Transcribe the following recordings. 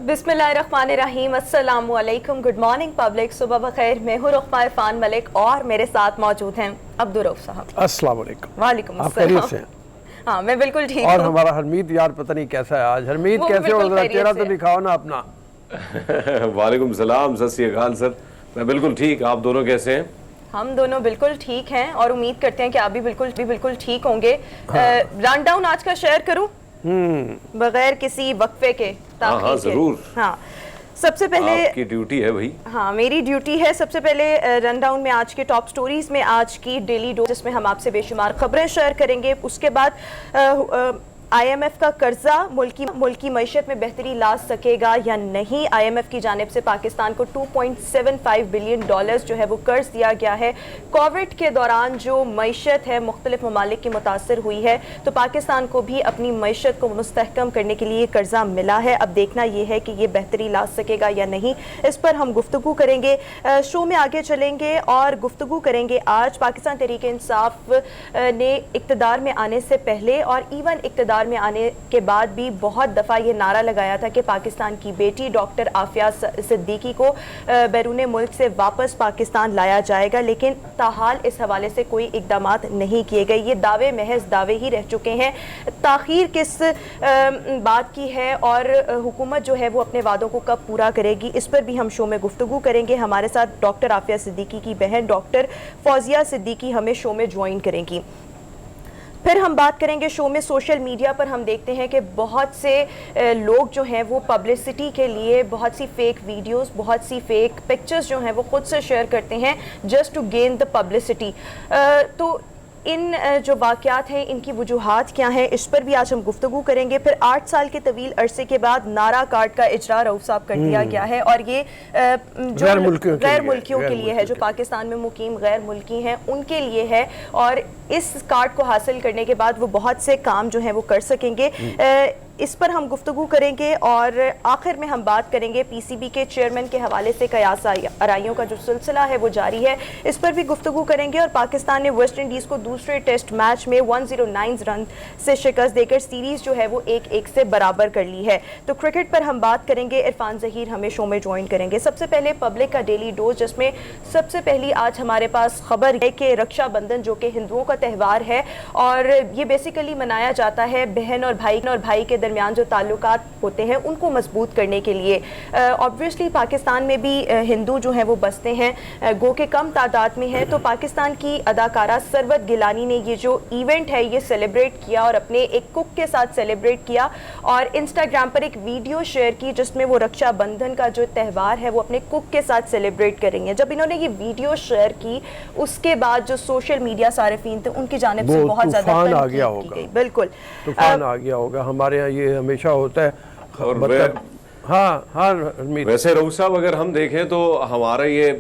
बिस्मिल्लाहिर्रहमानिर्रहीम, अस्सलामु अलैकुम, गुड मॉर्निंग पब्लिक, सुबह बखैर। मैं हूँ रुखमा इरफान मलिक और मेरे साथ मौजूद हैं अब्दुर्रऊफ साहब। अस्सलाम वालेकुम। वालेकुम आप अस्सलाम। खैरियत से? हाँ, मैं बिल्कुल ठीक हूँ। और हमारा हरमीत यार पता नहीं कैसा है आज। हरमीत कैसे हो? जरा चेहरा तो दिखाओ ना अपना। वालेकुम सलाम, सत श्री अकाल सर। मैं बिल्कुल ठीक, आप दोनों कैसे हैं? हम दोनों बिल्कुल ठीक हैं और उम्मीद करते हैं कि आप भी बिल्कुल ठीक होंगे। रन डाउन आज का शेयर करूं बगैर किसी वक्फे के? हाँ जरूर। हाँ, सबसे पहले आपकी ड्यूटी है भाई। हाँ, मेरी ड्यूटी है। सबसे पहले रन डाउन में आज के टॉप स्टोरीज में आज की डेली डोज, जिसमें हम आपसे बेशुमार खबरें शेयर करेंगे। उसके बाद IMF का कर्जा मुल्की मईशत में बेहतरी ला सकेगा या नहीं। IMF की जानिब से पाकिस्तान को $2.75 बिलियन जो है वो कर्ज दिया गया है। कोविड के दौरान जो मईशत है मुख्तलिफ ममालिक की मुतासर हुई है, तो पाकिस्तान को भी अपनी मईशत को मुस्तहकम करने के लिए कर्जा मिला है। अब देखना ये है कि ये बेहतरी ला सकेगा या नहीं, इस पर हम गुफ्तगू करेंगे। शो में आगे चलेंगे और गुफ्तगू करेंगे आज पाकिस्तान तहरीक-ए-इंसाफ ने इक़्तिदार में आने से पहले और इवन इक़्तिदार में आने के बाद भी बहुत दफ़ा ये नारा लगाया था कि पाकिस्तान की बेटी डॉक्टर आफिया सिद्दीकी को बैरून मुल्क से वापस पाकिस्तान लाया जाएगा, लेकिन ताहाल इस हवाले से कोई इक़दामात नहीं किए गए। ये दावे महज दावे ही रह चुके हैं। ताख़ीर किस बात की है और हुकूमत जो है वो अपने वादों को कब पूरा करेगी, इस पर भी हम शो में गुफ्तगू करेंगे। हमारे साथ डॉक्टर आफिया सिद्दीकी की बहन डॉक्टर फौजिया सिद्दीकी हमें शो में ज्वाइन करेंगी। फिर हम बात करेंगे शो में सोशल मीडिया पर। हम देखते हैं कि बहुत से लोग जो हैं वो पब्लिसिटी के लिए बहुत सी फेक वीडियोस, बहुत सी फेक पिक्चर्स जो हैं वो खुद से शेयर करते हैं just to gain the publicity. तो इन जो वाक़यात हैं इनकी वजूहात क्या हैं, इस पर भी आज हम गुफ्तगू करेंगे। फिर 8 साल के तवील अरसे के बाद नारा कार्ड का इजरा रऊफ साहब कर दिया गया है और ये जो गैर मुल्कियों के लिए है, जो पाकिस्तान में मुकीम गैर मुल्की हैं उनके लिए है। और इस कार्ड को हासिल करने के बाद वो बहुत से काम जो हैं वो कर सकेंगे। इस पर हम गुफ्तगू करेंगे और आखिर में हम बात करेंगे PCB के चेयरमैन के हवाले से कयास आराइयों का जो सिलसिला है वो जारी है, इस पर भी गुफ्तगू करेंगे। और पाकिस्तान ने वेस्ट इंडीज़ को दूसरे टेस्ट मैच में 109 रन से शिकस्त देकर सीरीज़ जो है वो 1-1 से बराबर कर ली है। तो क्रिकेट पर हम बात करेंगे, इरफान ज़हीर हमें शो में ज्वाइन करेंगे। सबसे पहले पब्लिक का डेली डोज, जिसमें सबसे पहली आज हमारे पास खबर है कि रक्षाबंधन जो कि हिंदुओं का त्यौहार है और ये बेसिकली मनाया जाता है बहन और भाई के दरमियान जो ताल्लुकात होते हैं उनको मजबूत करने के लिए। ऑब्वियसली पाकिस्तान में भी हिंदू जो हैं वो बसते हैं, गो के कम तादाद में हैं। तो पाकिस्तान की अदाकारा सरवत गिलानी ने ये जो इवेंट है ये सेलिब्रेट किया और अपने एक कुक के साथ सेलिब्रेट किया और इंस्टाग्राम पर एक वीडियो शेयर की जिसमें वो रक्षाबंधन का जो त्यौहार है वो अपने कुक के साथ सेलिब्रेट करेंगे। जब इन्होंने ये वीडियो शेयर की उसके बाद जो सोशल मीडिया सारिफीन थे उनकी जानिब से बहुत ज़्यादा आ गया होगा। बिल्कुल तूफान आ गया होगा। हमारे यहाँ ये हमेशा होता है। और हाँ वैसे रऊफ साहब अगर हम देखें तो हमारा ये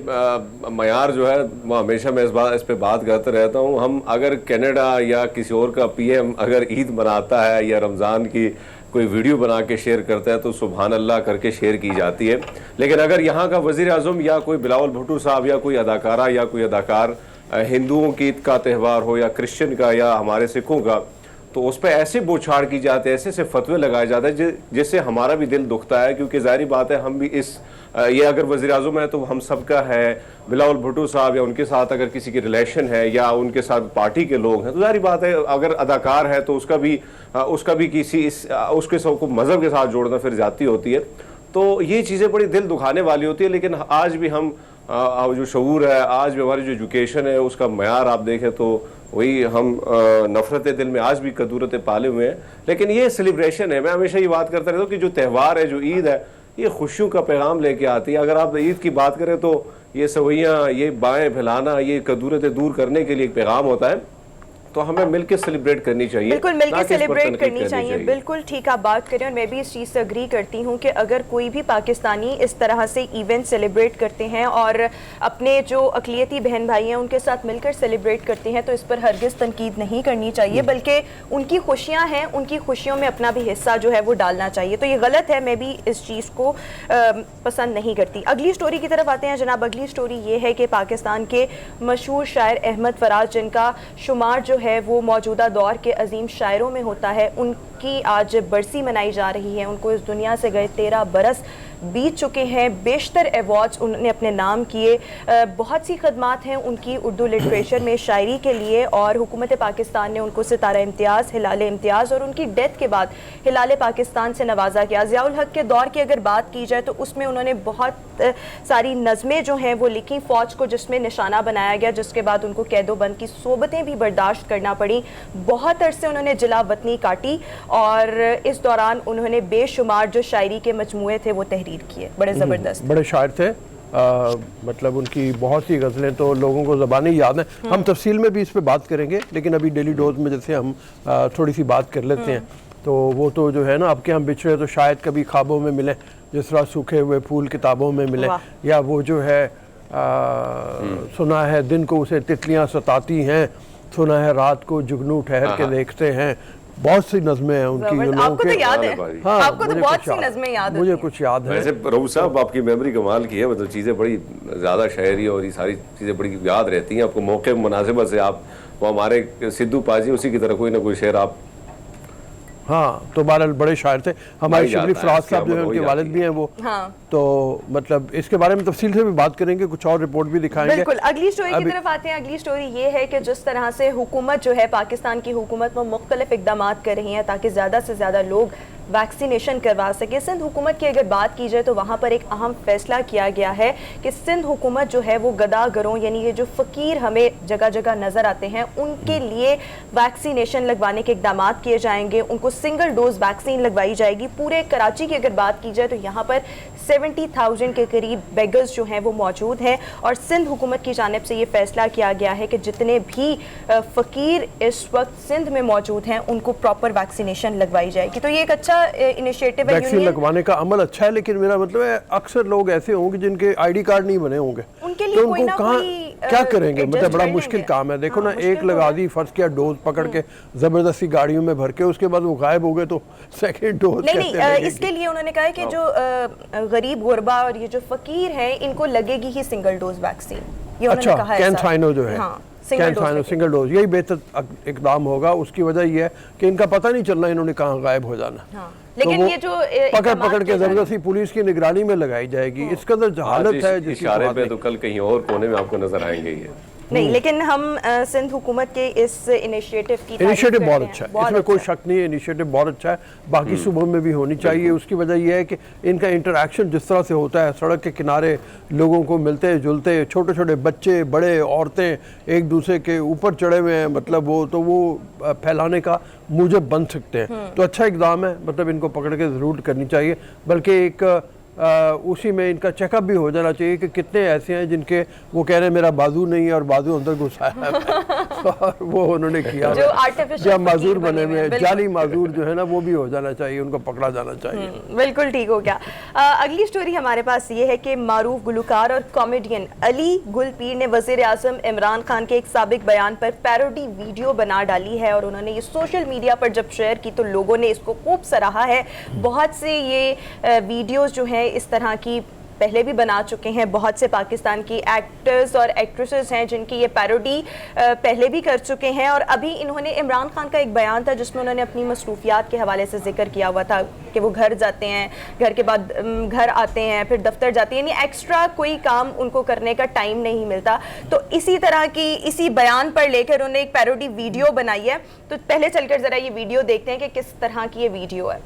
मयार जो है वो हमेशा मैं इस पे बात करता रहता हूँ। हम अगर कनाडा या किसी और का PM अगर ईद मनाता है या रमज़ान की कोई वीडियो बना के शेयर करता है तो सुभान अल्लाह करके शेयर की जाती है। लेकिन अगर यहाँ का वज़ीर आज़म या कोई बिलावल भुट्टो साहब या कोई अदाकारा या कोई अदाकार हिंदुओं की ईद का त्यौहार हो या क्रिश्चियन का या हमारे सिखों का, तो उस पर ऐसे बौछार की जाते हैं, ऐसे फतवे लगाए जाते हैं जिससे हमारा भी दिल दुखता है। क्योंकि ज़ाहिर बात है हम भी ये अगर वज़ीर आज़म है तो हम सबका है, बिलावल भुट्टो साहब या उनके साथ अगर किसी की रिलेशन है या उनके साथ पार्टी के लोग हैं तो ज़ाहिर बात है अगर अदाकार है तो उसका भी किसी उसके सबको मज़हब के साथ जोड़ना फिर जाती होती है। तो ये चीज़ें बड़ी दिल दुखाने वाली होती है। लेकिन आज भी हम जो शऊर है, आज भी हमारी जो एजुकेशन है उसका मयार आप देखें तो वही हम नफरत दिल में आज भी कदूरत पाले हुए हैं। लेकिन ये सेलिब्रेशन है, मैं हमेशा ये बात करता रहता हूँ कि जो त्यौहार है, जो ईद है, ये खुशियों का पैगाम लेके आती है। अगर आप ईद की बात करें तो ये सवैयाँ, ये बाएँ फैलाना, ये कदूरतें दूर करने के लिए एक पैगाम होता है। तो हमें मिलकर सेलिब्रेट करनी चाहिए, बिल्कुल मिलकर सेलिब्रेट करनी चाहिए। बिल्कुल ठीक आप बात करें और मैं भी इस चीज़ से अग्री करती हूँ कि अगर कोई भी पाकिस्तानी इस तरह से इवेंट सेलिब्रेट करते हैं और अपने जो अक़लियती बहन भाई हैं उनके साथ मिलकर सेलिब्रेट करते हैं तो इस पर हरगिज़ तनकीद नहीं करनी चाहिए, बल्कि उनकी खुशियाँ हैं, उनकी खुशियों में अपना भी हिस्सा जो है वो डालना चाहिए। तो ये गलत है, मैं भी इस चीज़ को पसंद नहीं करती। अगली स्टोरी की तरफ आते हैं जनाब। अगली स्टोरी ये है कि पाकिस्तान के मशहूर शायर अहमद फराज, जिनका शुमार जो है वो मौजूदा दौर के अजीम शायरों में होता है, उनकी आज बरसी मनाई जा रही है। उनको इस दुनिया से गए 13 बरस बीत चुके हैं। बेशतर अवार्ड्स उन्होंने अपने नाम किए। बहुत सी खदमात हैं उनकी उर्दू लिटरेचर में शायरी के लिए, और हुकूमत पाकिस्तान ने उनको सितारा इम्तियाज़, हिलाल इम्तियाज़ और उनकी डेथ के बाद हिलाल पाकिस्तान से नवाजा किया। ज़ियाउल हक के दौर की अगर बात की जाए तो उसमें उन्होंने बहुत सारी नज़में जो हैं वो लिखी फ़ौज को, जिसमें निशाना बनाया गया, जिसके बाद उनको कैदोबंद की सोबतें भी बर्दाश्त करना पड़ी। बहुत अरसे उन्होंने जिला वतनी काटी और इस दौरान उन्होंने बेशुमार जो शायरी के मजमूए थे वो तहरीर किए। बड़े ज़बरदस्त बड़े शायर थे। मतलब उनकी बहुत सी गज़लें तो लोगों को ज़बानी याद हैं। हम तफसील में भी इस पे बात करेंगे, लेकिन अभी डेली डोज में जैसे हम थोड़ी सी बात कर लेते हैं, तो वो तो जो है ना, अब के हम बिछड़े तो शायद कभी ख्वाबों में मिले, जिस तरह सूखे हुए फूल किताबों में मिले, या वो जो है सुना है दिन को उसे तितलियां सताती हैं, सुना है रात को जुगनू ठहर के देखते हैं। बहुत सी नज़में हैं उनकी। आपको तो याद है? हाँ, आपको तो बहुत सी नज़में याद हैं। मुझे कुछ याद है। वैसे रऊफ साहब आपकी मेमोरी कमाल की है, मतलब चीज़ें बड़ी ज़्यादा शायरी और ये सारी चीज़ें बड़ी याद रहती हैं आपको। मौके मुनासिबत से आप वो हमारे सिद्धू पाजी, उसी की तरह कोई ना कोई शेर आप। हाँ, तो बहरहाल बड़े शायर थे हमारे शिबली फराज साहब, जो है उनके वालिद भी हैं वो। हाँ। तो मतलब इसके बारे में तफसील से भी बात करेंगे, कुछ और रिपोर्ट भी दिखाएंगे। बिल्कुल। अगली स्टोरी की तरफ आते हैं। अगली स्टोरी ये है कि जिस तरह से हुकूमत जो है, पाकिस्तान की हुकूमत वो मुख्तलिफ इकदाम कर रही है ताकि ज़्यादा से ज़्यादा लोग वैक्सीनेशन करवा सके। सिंध हुकूमत की अगर बात की जाए तो वहाँ पर एक अहम फैसला किया गया है कि सिंध हुकूमत जो है वो गदागरों, यानी ये जो फ़कीर हमें जगह जगह नज़र आते हैं, उनके लिए वैक्सीनेशन लगवाने के इकदाम किए जाएंगे। उनको सिंगल डोज वैक्सीन लगवाई जाएगी। पूरे कराची की अगर बात की जाए तो यहाँ पर 70,000 के करीब बेगर्स जो हैं वो मौजूद हैं, और सिंध हुकूमत की जानिब से ये फैसला किया गया है कि जितने भी फ़कीर इस वक्त सिंध में मौजूद हैं उनको प्रॉपर वैक्सीनेशन लगवाई जाएगी। तो ये एक अच्छा इनिशिएटिव है। वैक्सीन लगवाने का अमल अच्छा है, लेकिन मेरा मतलब है अक्सर लोग ऐसे होंगे जिनके आईडी कार्ड नहीं बने होंगे, उनके लिए तो कोई उनको कहाँ क्या करेंगे? मतलब बड़ा मुश्किल काम है। देखो ना, एक लगा दी, फर्ज किया डोज पकड़ के जबरदस्ती गाड़ियों में भर के, उसके बाद वो गायब हो गए, तो सेकंड डोज नहीं, इसके लिए उन्होंने कहा है कि जो गरीब गुरबा और ये जो फकीर हैं इनको लगेगी ही सिंगल डोज वैक्सीन। ये उन्होंने कहा है। कैंथाइनो जो है, सिंगल डोज, यही बेहतर इकदाम होगा। उसकी वजह यह है कि इनका पता नहीं चलना इन्होंने कहाँ गायब हो जाना। लेकिन तो ये जो पकड़ के जबरदस्ती पुलिस की निगरानी में लगाई जाएगी। इस कदर जहालत है जिस इशारे पे तो कल कहीं और कोने में आपको नजर आएंगे ये। नहीं, लेकिन हम सिंध हुकूमत के इस इनिशिएटिव की इनिशिएटिव बहुत अच्छा है, इसमें कोई शक नहीं है। इनिशिएटिव बहुत अच्छा है, बाकी सूबों में भी होनी चाहिए। उसकी वजह यह है कि इनका इंटरेक्शन जिस तरह से होता है, सड़क के किनारे लोगों को मिलते जुलते, छोटे छोटे बच्चे, बड़े, औरतें एक दूसरे के ऊपर चढ़े हुए हैं, मतलब वो तो वो फैलाने का मूजब बन सकते हैं। तो अच्छा इकदाम है, मतलब इनको पकड़ के ज़रूर करनी चाहिए। बल्कि एक उसी में इनका चेकअप भी हो जाना चाहिए कि कितने ऐसे हैं जिनके वो कह रहे हैं मेरा बाजू नहीं है और बाजू अंदर घुसा है और वो उन्होंने किया, जो माजूर बने हुए जाली माजूर जो है ना, वो भी हो जाना चाहिए, उनको पकड़ा जाना चाहिए। बिल्कुल ठीक हो गया। अगली स्टोरी हमारे पास ये है कि मारूफ गुलकार और कॉमेडियन अली गुलपीर ने वज़ीर आज़म इमरान खान के एक साबिक बयान पर पैरोडी वीडियो बना डाली है, और उन्होंने ये सोशल मीडिया पर जब शेयर की तो लोगों ने इसको खूब सराहा है। बहुत से ये वीडियोज़ जो हैं इस तरह की पहले भी बना चुके हैं। बहुत से पाकिस्तान की एक्टर्स और एक्ट्रेसेस हैं जिनकी ये पैरोडी पहले भी कर चुके हैं, और अभी इन्होंने इमरान खान का एक बयान था जिसमें उन्होंने अपनी मसरूफियात के हवाले से जिक्र किया हुआ था कि वो घर जाते हैं, घर के बाद घर आते हैं, फिर दफ्तर जाते हैं, यानी एक्स्ट्रा कोई काम उनको करने का टाइम नहीं मिलता। तो इसी तरह की इसी बयान पर लेकर उन्होंने एक पैरोडी वीडियो बनाई है। तो पहले चलकर ज़रा ये वीडियो देखते हैं कि किस तरह की ये वीडियो है।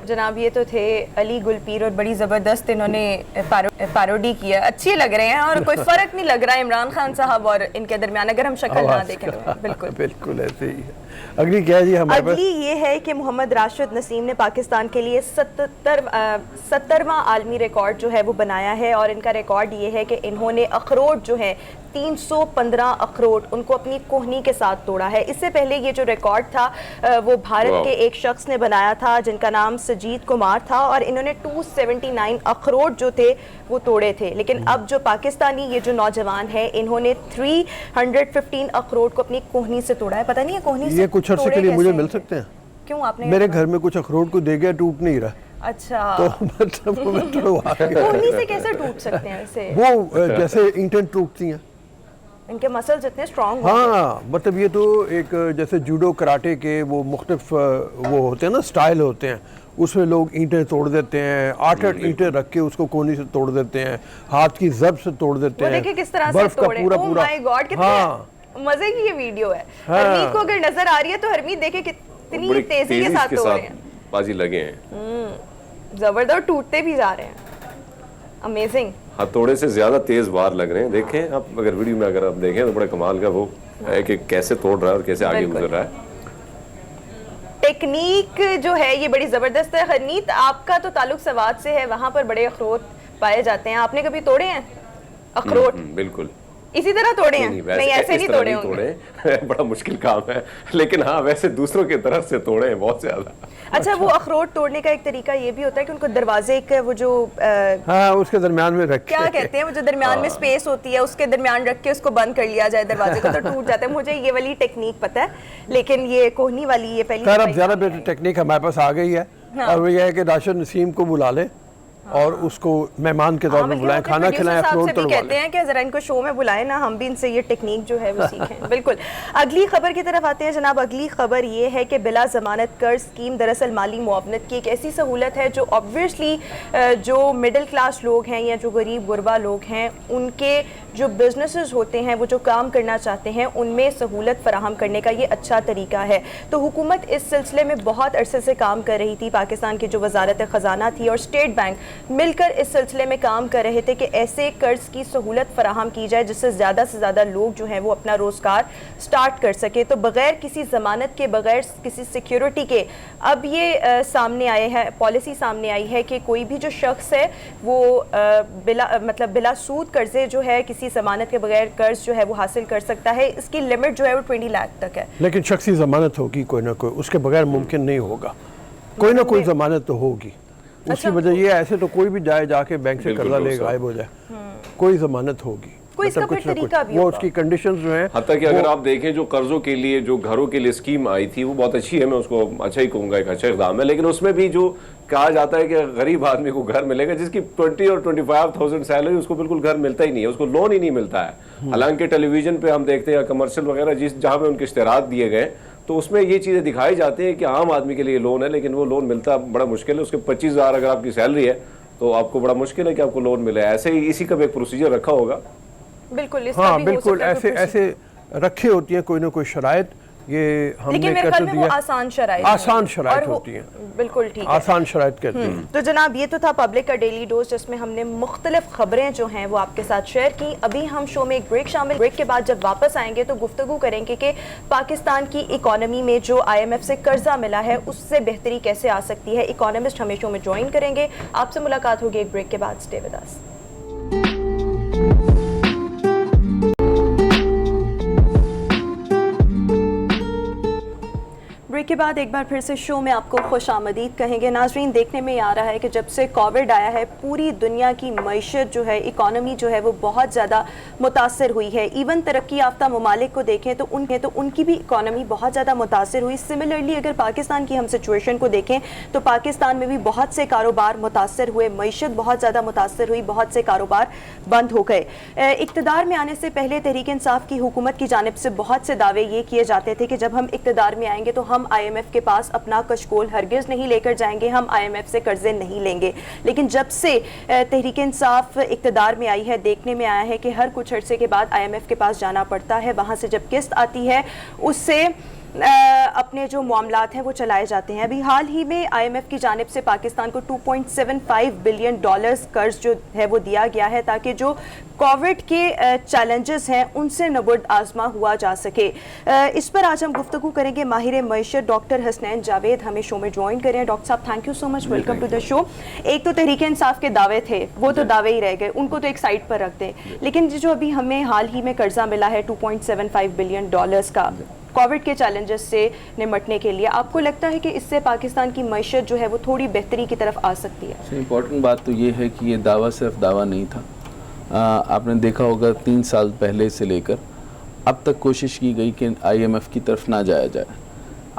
जनाब, ये तो थे अली गुलपीर और बड़ी ज़बरदस्त इन्होंने पैरोडी किया। अच्छे लग रहे हैं और कोई फ़र्क नहीं लग रहा है इमरान खान साहब और इनके दरमियान, अगर हम शक्ल ना देखें तो। बिल्कुल बिल्कुल ऐसे ही है। अगली क्या है जी हमारे पास? अगली ये है कि मोहम्मद राशिद नसीम ने पाकिस्तान के लिए 70वां आलमी रिकॉर्ड जो है वो बनाया है, और इनका रिकॉर्ड ये है कि इन्होंने अखरोट जो है 315 अखरोट उनको अपनी कोहनी के साथ तोड़ा है। इससे पहले ये जो रिकॉर्ड था वो भारत के एक शख्स ने बनाया था जिनका नाम सजीद कुमार था, और इन्होंने 279 अखरोट जो थे वो तोड़े थे। लेकिन अब जो पाकिस्तानी ये जो नौजवान है इन्होंने 315 अखरोट को अपनी कोहनी से तोड़ा है। पता नहीं है कोहनी से ये कुछ अर्से के लिए मुझे मिल सकते हैं? क्यों? आपने मेरे घर में कुछ अखरोट को दे गया, टूट नहीं रहा। अच्छा, तो मतलब कोहनी से कैसे टूट सकते हैं? ऐसे वो जैसे ईंटें टूटती हैं इनके मसल्स इतने स्ट्रांग हाँ, मतलब ये तो एक जैसे जूडो कराटे के वो मुख्तलिफ वो होते हैं ना, स्टाइल होते हैं, उसमें लोग ईंटें तोड़ देते हैं, 8-8 ईंटें रख के उसको कोनी से तोड़ देते हैं, हाथ की जब से तोड़ देते हैं, देखिए किस तरह से बर्फ का तोड़े। पूरा ओह पूरा। माय गॉड, कितने मजे की ये वीडियो है। हरमीत को अगर नजर आ रही है तो हरमीत देखिए कितनी बड़ी तेजी के साथ तोड़ रहे हैं, बाजी लगे हैं, जबरदस्त टूटते भी जा रहे हैं, अमेजिंग। हथौड़े से ज्यादा तेज वार लग रहे हैं। देखें आप, अगर वीडियो में अगर आप देखें तो बड़े कमाल का वो है कि कैसे तोड़ रहा है और कैसे आगे गुजर रहा है। टेक्निक जो है ये बड़ी जबरदस्त है। हरमीत, आपका तो ताल्लुक सवात से है, वहां पर बड़े अखरोट पाए जाते हैं, आपने कभी तोड़े हैं अखरोट? बिल्कुल इसी तरह तोड़े हैं? नहीं, नहीं ऐसे नहीं तोड़े होंगे। बड़ा मुश्किल काम है, लेकिन हाँ वैसे दूसरों की तरफ से तोड़े हैं बहुत ज्यादा। अच्छा, वो अखरोट तोड़ने का एक तरीका ये भी होता है कि उनको दरवाजे के वो जो हाँ उसके दरमियान में रख के, क्या कहते हैं, वो जो दरमियान में स्पेस होती है उसके दरमियान रख के उसको बंद कर लिया जाए दरवाजे को, तो टूट जाता है। मुझे ये वाली टेक्निक पता है, लेकिन ये कोहनी वाली ये पहली खैर अब ज्यादा बेहतर टेक्निक हमारे पास आ गई है। और वो ये है कि राशिद नसीम को बुला ले और उसको मेहमान के तौर पर बुलाएं, खाना खिलाएं, अखरोट तोड़वा कहते हैं कि जरा इनको शो में बुलाएं ना, हम भी इनसे ये टेक्निक जो है वो सीखें। बिल्कुल। अगली खबर की तरफ आते हैं जनाब। अगली खबर ये है कि बिला जमानत कर्ज स्कीम दरअसल माली मुआवनत की एक ऐसी सहूलत है जो ऑब्वियसली जो मिडिल क्लास लोग हैं या जो गरीब गुरबा लोग हैं, उनके जो बिजनेसेस होते हैं, वो जो काम करना चाहते हैं, उनमें सहूलत फराहम करने का ये अच्छा तरीका है। तो हुकूमत इस सिलसिले में बहुत अरसे से काम कर रही थी। पाकिस्तान की जो वजारत ख़जाना थी और स्टेट बैंक मिलकर इस सिलसिले में काम कर रहे थे कि ऐसे कर्ज की सहूलत फराहम की जाए जिससे ज़्यादा से ज़्यादा लोग जो हैं वो अपना रोज़गार स्टार्ट कर सके। तो बग़ैर किसी ज़मानत के, बग़ैर किसी सिक्योरिटी के अब ये सामने आए हैं, पॉलिसी सामने आई है कि कोई भी जो शख्स है वो बिला सूद कर्जे जो है किसी ज़मानत के बगैर कर्ज जो है वो हासिल कर सकता है। इसकी लिमिट जो है वो 20 लाख तक है। लेकिन शख्सी ज़मानत होगी कोई ना कोई, उसके बगैर मुमकिन नहीं होगा, कोई ना कोई ज़मानत तो होगी। उसकी वजह ये ऐसे तो कोई भी जाके बैंक से कर्जा ले गायब हो जाए, कोई ज़मानत होगी, कोई इसका कुछ फिर तरीका भी वो होगा। उसकी कंडीशंस जो हैं। हत्ता कि अगर आप देखें जो कर्जों के लिए, जो घरों के लिए स्कीम आई थी वो बहुत अच्छी है, मैं उसको अच्छा ही कहूँगा, एक अच्छा इक़दाम है। लेकिन उसमें भी जो कहा जाता है कि गरीब आदमी को घर मिलेगा जिसकी 20 और 25,000 सैलरी, उसको बिल्कुल घर मिलता ही नहीं है, उसको लोन ही नहीं मिलता है। हालांकि टेलीविजन पे हम देखते हैं कमर्शियल वगैरह जहाँ पे उनके इश्तराक दिए गए तो उसमें ये चीज़ें दिखाई जाती हैं कि आम आदमी के लिए लोन है, लेकिन वो लोन मिलता बड़ा मुश्किल है। उसके 25,000 अगर आपकी सैलरी है तो आपको बड़ा मुश्किल है कि आपको लोन मिले। ऐसे ही इसी का भी एक प्रोसीजर रखा होगा। बिल्कुल, हाँ बिल्कुल, ऐसे रखी होती है कोई ना कोई शराइत, ये हमने कर तो दिया, आसान शराइत होती है। बिल्कुल ठीक है, आसान शराइत कहते हैं। तो जनाब ये तो था पब्लिक का डेली डोज जिसमें हमने मुख्तलिफ खबरें जो हैं वो आपके साथ शेयर की। अभी हम शो में एक ब्रेक शामिल, ब्रेक के बाद जब वापस आएंगे तो गुफ्तगू करेंगे कि पाकिस्तान की इकॉनमी में जो IMF से कर्जा मिला है उससे बेहतरी कैसे आ सकती है। इकोनॉमिस्ट हमें शो में ज्वाइन करेंगे। आपसे मुलाकात होगी एक ब्रेक के बाद। Stay with us. ब्रेक के बाद एक बार फिर से शो में आपको खुशामदीद कहेंगे। नाजरीन, देखने में आ रहा है कि जब से कोविड आया है पूरी दुनिया की मईशत जो है, इकॉनमी जो है वो बहुत ज़्यादा मुतासर हुई है। इवन तरक्की याफ्ता ममालिक को देखें तो उनकी भी इकॉनमी बहुत ज़्यादा मुतासर हुई। सिमिलरली अगर पाकिस्तान की हम सिचुएशन को देखें तो पाकिस्तान में भी बहुत से कारोबार मुतासर हुए, मईशत बहुत ज़्यादा मुतासर हुई, बहुत से कारोबार बंद हो गए। इक़्तिदार में आने से पहले तहरीक इंसाफ की हुकूमत की जानिब से बहुत से दावे ये किए जाते थे कि जब हम इक़्तिदार में आएंगे तो हम IMF के पास अपना कशकोल हरगिज़ नहीं लेकर जाएंगे, हम IMF से कर्जे नहीं लेंगे। लेकिन जब से तहरीक इंसाफ इक़्तिदार में आई है, देखने में आया है कि हर कुछ अरसे के बाद IMF के पास जाना पड़ता है, वहाँ से जब किस्त आती है उससे अपने जो मामलात हैं वो चलाए जाते हैं। अभी हाल ही में IMF की जानिब से पाकिस्तान को $2.75 बिलियन कर्ज जो है वो दिया गया है ताकि जो कोविड के चैलेंजेस हैं उनसे नबुर्द आजमा हुआ जा सके। इस पर आज हम गुफ्तगू करेंगे। माहिर मईशत डॉक्टर हसनैन जावेद हमें शो में ज्वाइन करें। डॉक्टर साहब, thank you so much, welcome to the show. एक तो तहरीक इंसाफ के दावे थे, वो तो दावे ही रह गए, उनको तो एक साइड पर रख दें। लेकिन जो अभी हमें हाल ही में कर्जा मिला है $2.75 बिलियन का कोविड के चैलेंजेस से निपटने के लिए, आपको लगता है कि इससे पाकिस्तान की मईशत जो है वो थोड़ी बेहतरी की तरफ आ सकती है? इम्पॉर्टेंट बात तो ये है कि ये दावा सिर्फ दावा नहीं था। आपने देखा होगा 3 साल पहले से लेकर अब तक कोशिश की गई कि IMF की तरफ ना जाया जाए।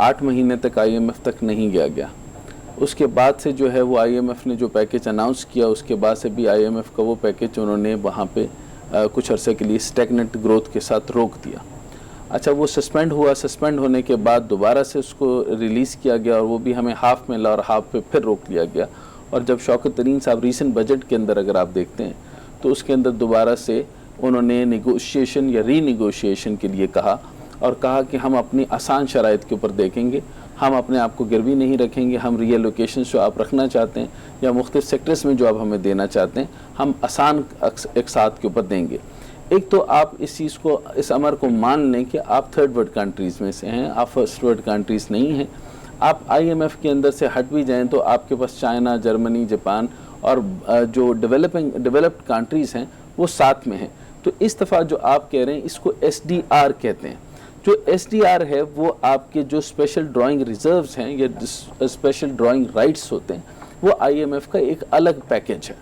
8 महीने तक IMF तक नहीं गया। उसके बाद से जो है वो IMF ने जो पैकेज अनाउंस किया उसके बाद से भी IMF का वो पैकेज उन्होंने वहाँ पे कुछ अरसे के लिए स्टैग्नेंट ग्रोथ के साथ रोक दिया। अच्छा, वो सस्पेंड हुआ, सस्पेंड होने के बाद दोबारा से उसको रिलीज़ किया गया और वो भी हमें हाफ मिला और हाफ पे फिर रोक लिया गया। और जब शौकत तरीन साहब रीसेंट बजट के अंदर अगर आप देखते हैं तो उसके अंदर दोबारा से उन्होंने निगोशिएशन या रीनिगोशिएशन के लिए कहा और कहा कि हम अपनी आसान शराइत के ऊपर देखेंगे, हम अपने आप को गिरवी नहीं रखेंगे, हम रीएलोकेशन जो आप रखना चाहते हैं या मुख्तलिफ सेक्टर्स में जो आप हमें देना चाहते हैं हम आसान अक़सात के ऊपर देंगे। एक तो आप इस चीज़ को, इस अमर को मान लें कि आप थर्ड वर्ल्ड कंट्रीज़ में से हैं, आप फर्स्ट वर्ल्ड कंट्रीज़ नहीं हैं। आप IMF के अंदर से हट भी जाएं तो आपके पास चाइना, जर्मनी, जापान और जो डेवलप्ड कंट्रीज़ हैं वो साथ में हैं। तो इस दफ़ा जो आप कह रहे हैं इसको SDR कहते हैं। जो SDR है वो आपके जो स्पेशल ड्राइंग रिजर्व्स हैं या स्पेशल ड्राइंग राइट्स होते हैं वो IMF का एक अलग पैकेज है।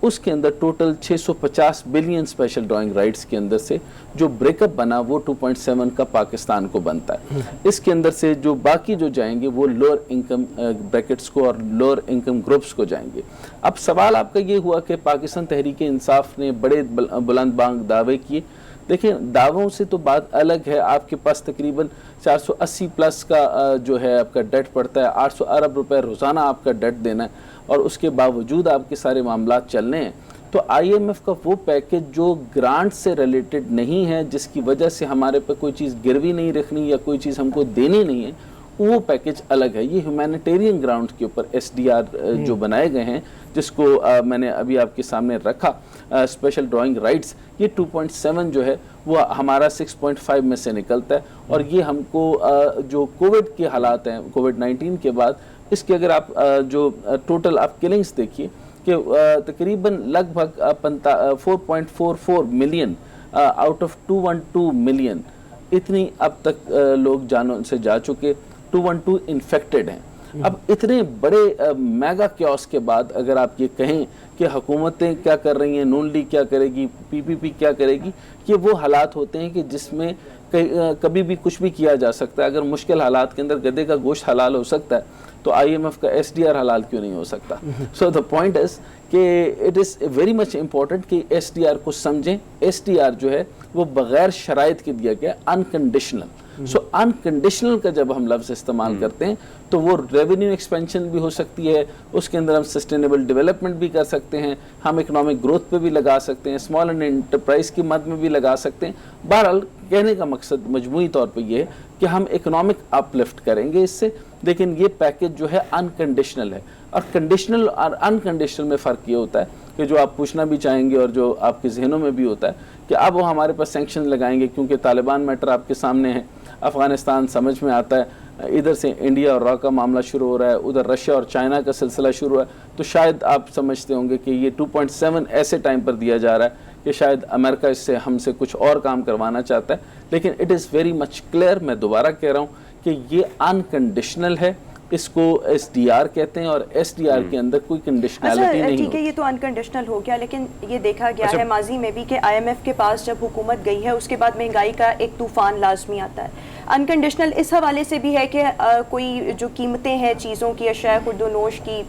उसके अंदर total 650 billion special drawing rights के अंदर से जो ब्रेकअप बना वो 2.7 का पाकिस्तान को बनता है। इसके अंदर से जो बाकी जो जाएंगे वो लोअर इनकम ब्रैकेट्स को और लोअर इनकम ग्रुप्स को जाएंगे। अब सवाल आपका ये हुआ कि पाकिस्तान तहरीक इंसाफ ने बड़े बुलंद बांग दावे किए। देखिए, दावों से तो बात अलग है। आपके पास तकरीबन 480 प्लस का जो है आपका डेट पड़ता है, 800 अरब रुपए रोज़ाना आपका डेट देना है और उसके बावजूद आपके सारे मामला चलने हैं। तो IMF का वो पैकेज जो ग्रांट से रिलेटेड नहीं है, जिसकी वजह से हमारे पर कोई चीज़ गिरवी नहीं रखनी या कोई चीज़ हमको देनी नहीं है, वो पैकेज अलग है। ये ह्यूमैनिटेरियन ग्राउंड के ऊपर SDR जो बनाए गए हैं, जिसको मैंने अभी आपके सामने रखा, स्पेशल ड्राइंग राइट्स, ये 2.7 जो है वो हमारा 6.5 में से निकलता है। और ये हमको जो कोविड के हालात हैं, कोविड-19 के बाद, इसके अगर आप जो टोटल आप किलिंग्स देखिए कि तकरीबन लगभग 4.44 मिलियन आउट ऑफ 212 मिलियन इतनी अब तक लोग जानों से जा चुके, 212 इन्फेक्टेड हैं। अब इतने बड़े मेगा क्योस के बाद अगर आप ये कहें कि हुकूमतें क्या कर रही हैं, नून लीग क्या करेगी, PPP क्या करेगी, ये वो हालात होते हैं कि जिसमें कभी भी कुछ भी किया जा सकता है। अगर मुश्किल हालात के अंदर गधे का गोश्त हलाल हो सकता है तो IMF का SDR हलाल क्यों नहीं हो सकता। सो द पॉइंट इज कि it is very much important कि SDR को समझें। SDR जो है वो बग़ैर शराइत के दिया गया, अनकंडीशनल। सो अनकंडीशनल का जब हम लफ्ज़ इस्तेमाल करते हैं तो वो रेवेन्यू एक्सपेंशन भी हो सकती है, उसके अंदर हम सस्टेनेबल डेवलपमेंट भी कर सकते हैं, हम इकोनॉमिक ग्रोथ पे भी लगा सकते हैं, स्मॉल एंड एंटरप्राइज की मद में भी लगा सकते हैं। बहरहाल कहने का मकसद मजमूई तौर पे ये है कि हम इकोनॉमिक अपलिफ्ट करेंगे इससे, लेकिन ये पैकेज जो है अनकंडीशनल है। और कंडीशनल और अनकंडीशनल में फ़र्क ये होता है कि जो आप पूछना भी चाहेंगे और जो आपके जहनों में भी होता है कि अब वो हमारे पास सैंक्शन लगाएंगे क्योंकि तालिबान मैटर आपके सामने है, अफ़गानिस्तान समझ में आता है, इधर से इंडिया और रॉ का मामला शुरू हो रहा है, उधर रशिया और चाइना का सिलसिला शुरू है। तो शायद आप समझते होंगे कि ये 2.7 ऐसे टाइम पर दिया जा रहा है कि शायद अमेरिका इससे हमसे कुछ और काम करवाना चाहता है। लेकिन it is very much clear, मैं दोबारा कह रहा हूँ कि ये अनकंडीशनल है, इसको SDR कहते हैं और SDR के अंदर कोई कंडीशनैलिटी नहीं। ठीक है, ये तो अनकंडीशनल हो गया, लेकिन ये देखा गया है माजी में भी कि IMF के पास जब हुकूमत गई है उसके बाद महंगाई का एक तूफान लाजमी आता है। अनकंडीशनल इस हवाले से भी है कि कोई जो कीमतें हैं चीज़ों की, अशया खुर्दोनोश की,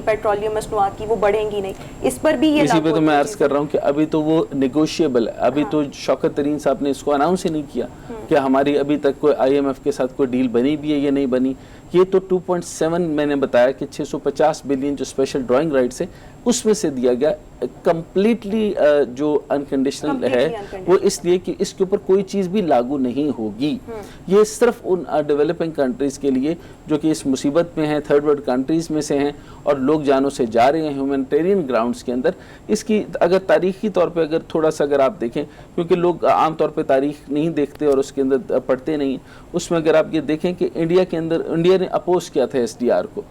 पेट्रोलियम मसनूआत की, वो बढ़ेंगी नहीं, इस पर भी ये इसी पे तो मैं अर्ज कर रहा हूँ कि अभी तो वो निगोशिएबल है। अभी तो शौकत तरीन साहब ने इसको अनाउंस ही नहीं किया कि हमारी अभी तक कोई IMF के साथ कोई डील बनी भी है या नहीं बनी। ये तो 2.7 मैंने बताया कि 650 बिलियन जो स्पेशल ड्राइंग राइट्स है उसमें से दिया गया, कंप्लीटली जो अनकंडीशनल है वो इसलिए कि इसके ऊपर कोई चीज़ भी लागू नहीं होगी। ये सिर्फ उन डेवलपिंग कंट्रीज़ के लिए जो कि इस मुसीबत में हैं, थर्ड वर्ल्ड कंट्रीज़ में से हैं और लोग जानों से जा रहे हैं ह्यूमैनिटेरियन ग्राउंड्स के अंदर। इसकी अगर तारीखी तौर पे अगर थोड़ा सा अगर आप देखें, क्योंकि लोग आम तौर पे तारीख नहीं देखते और उसके अंदर पढ़ते नहीं, उसमें अगर आप ये देखें कि इंडिया ने अपोज किया था SDR को।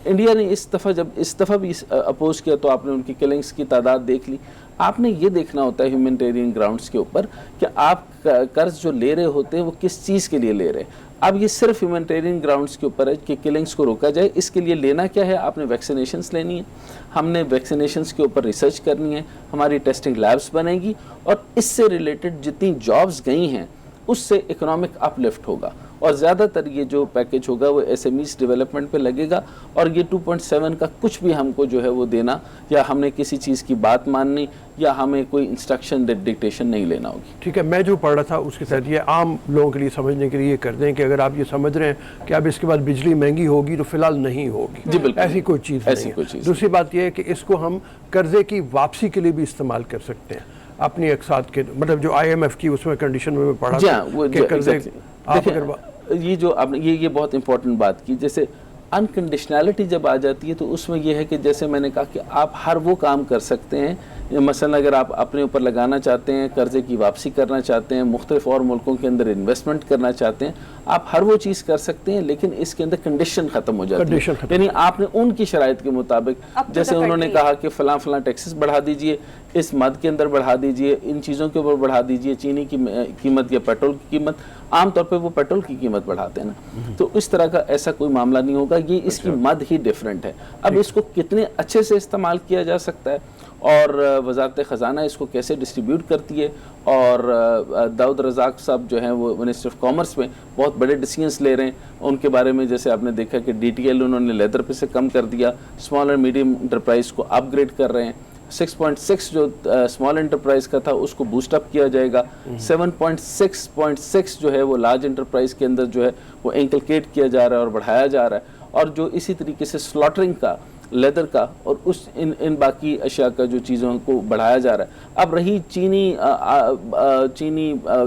इंडिया ने इस दफ़ा भी अपोज किया तो आपने उनकी किलिंग्स की तादाद देख ली। आपने ये देखना होता है ह्यूमैनिटेरियन ग्राउंड्स के ऊपर कि आप कर्ज जो ले रहे होते हैं वो किस चीज़ के लिए ले रहे हैं। अब ये सिर्फ ह्यूमैनिटेरियन ग्राउंड्स के ऊपर है कि किलिंग्स को रोका जाए। इसके लिए लेना क्या है, आपने वैक्सीनेशंस लेनी है, हमने वैक्सीनेशंस के ऊपर रिसर्च करनी है, हमारी टेस्टिंग लैब्स बनेगी और इससे रिलेटेड जितनी जॉब्स गई हैं उससे इकोनॉमिक अपलिफ्ट होगा। और ज़्यादातर ये जो पैकेज होगा वो SMEs डेवलपमेंट पे लगेगा, और ये 2.7 का कुछ भी हमको जो है वो देना, या हमने किसी चीज़ की बात माननी, या हमें कोई इंस्ट्रक्शन डिक्टेशन नहीं लेना होगी। ठीक है, मैं जो पढ़ रहा था उसके तहत ये आम लोगों के लिए समझने के लिए कर दें कि अगर आप ये समझ रहे हैं कि अब इसके बाद बिजली महंगी होगी तो फिलहाल नहीं होगी। जी बिल्कुल, ऐसी कोई चीज़ नहीं है। दूसरी बात यह है कि इसको हम कर्जे की वापसी के लिए भी इस्तेमाल कर सकते हैं अपनी अकसाद के, मतलब जो IMF की उसमें कंडीशन में पढ़ा था कि कर्जे आप अगर ये जो आपने ये बहुत इंपॉर्टेंट बात की, जैसे अनकंडीशनैलिटी जब आ जाती है तो उसमें यह है कि जैसे मैंने कहा कि आप हर वो काम कर सकते हैं, मसलन अगर आप अपने ऊपर लगाना चाहते हैं, कर्जे की वापसी करना चाहते हैं, मुख्तलिफ और मुल्कों के अंदर इन्वेस्टमेंट करना चाहते हैं, आप हर वो चीज़ कर सकते हैं, लेकिन इसके अंदर कंडीशन ख़त्म हो जाती है। यानी आपने उनकी शराइत के मुताबिक, जैसे उन्होंने कहा कि फ़लाँ फ़लाँ टैक्सेस बढ़ा दीजिए, इस मद के अंदर बढ़ा दीजिए, इन चीज़ों के ऊपर बढ़ा दीजिए, चीनी की कीमत या पेट्रोल की कीमत, आमतौर पे वो पेट्रोल की कीमत बढ़ाते हैं ना, तो इस तरह का ऐसा कोई मामला नहीं होगा। ये इसकी मद ही डिफरेंट है। अब इसको कितने अच्छे से इस्तेमाल किया जा सकता है और वजारत ख़जाना इसको कैसे डिस्ट्रीब्यूट करती है, और दाऊद रज़ाक साहब जो हैं वो मिनिस्टर ऑफ कॉमर्स में बहुत बड़े डिसीजंस ले रहे हैं उनके बारे में। जैसे आपने देखा कि DTL उन्होंने लेदर पे से कम कर दिया, स्मॉल एंड मीडियम इंटरप्राइज को अपग्रेड कर रहे हैं, 6.6 जो स्मॉल एंटरप्राइज का था उसको बूस्ट अप किया जाएगा, 7.6 जो है वो लार्ज एंटरप्राइज के अंदर जो है वो इंकलकेट किया जा रहा है और बढ़ाया जा रहा है, और जो इसी तरीके से स्लॉटरिंग का, लेदर का और उस इन बाकी अशिया का जो चीज़ों को बढ़ाया जा रहा है। अब रही चीनी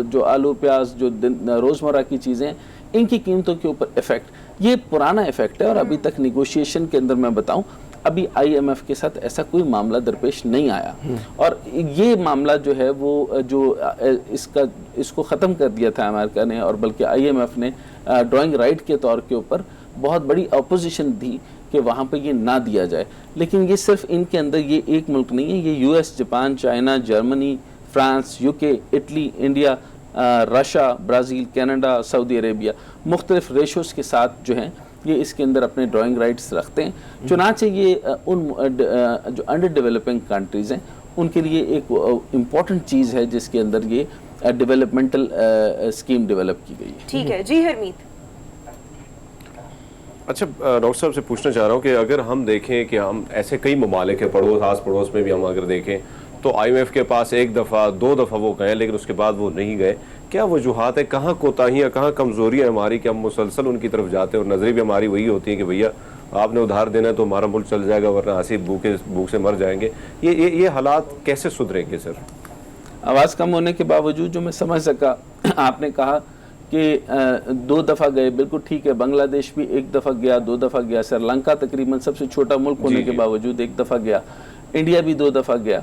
जो आलू प्याज जो रोज़मर्रा की चीज़ें, इनकी कीमतों के ऊपर इफ़ेक्ट, ये पुराना इफ़ेक्ट है और अभी तक निगोशिएशन के अंदर मैं बताऊं अभी IMF के साथ ऐसा कोई मामला दरपेश नहीं आया, और ये मामला जो है वो जो इसको ख़त्म कर दिया था अमेरिका ने, और बल्कि IMF ने ड्राइंग राइट के तौर के ऊपर बहुत बड़ी अपोजिशन दी कि वहाँ पे ये ना दिया जाए। लेकिन ये सिर्फ इनके अंदर ये एक मुल्क नहीं है, ये US, Japan, China, Germany, France, UK, Italy, India, Russia, Brazil, Canada, Saudi Arabia मुख्तलिफ रेशोज़ के साथ जो हैं ये इसके अंदर अपने ड्राइंग राइट्स रखते हैं। चुनांचे ये उन जो अंडर डेवलपिंग कंट्रीज़ हैं उनके लिए एक इम्पॉर्टेंट चीज़ है जिसके अंदर ये डेवलपमेंटल स्कीम डेवलप की गई है। ठीक है जी हरमीत। अच्छा, डॉक्टर साहब से पूछना चाह रहा हूँ कि अगर हम देखें कि हम ऐसे कई ममालिक के पड़ोस, आस पड़ोस में भी हम अगर देखें तो IMF के पास एक दफ़ा 2 दफ़ा वो गए लेकिन उसके बाद वो नहीं गए, क्या वजूहात है, कहाँ कोताहियाँ, कहाँ कमज़ोरियाँ हमारी कि हम मुसलसल उनकी तरफ जाते हैं, और नज़रें भी हमारी वही होती है कि भैया आपने उधार देना है तो हमारा मुल्क चल जाएगा वरना हंसी भूख से मर जाएंगे। ये हालात कैसे सुधरेंगे सर? आवाज़ कम होने के बावजूद जो मैं समझ सका, आपने कहा कि 2 दफ़ा गए, बिल्कुल ठीक है। बांग्लादेश भी 1 दफ़ा गया, 2 दफ़ा गया, श्रीलंका तकरीबन सबसे छोटा मुल्क होने के बावजूद 1 दफ़ा गया, इंडिया भी 2 दफ़ा गया,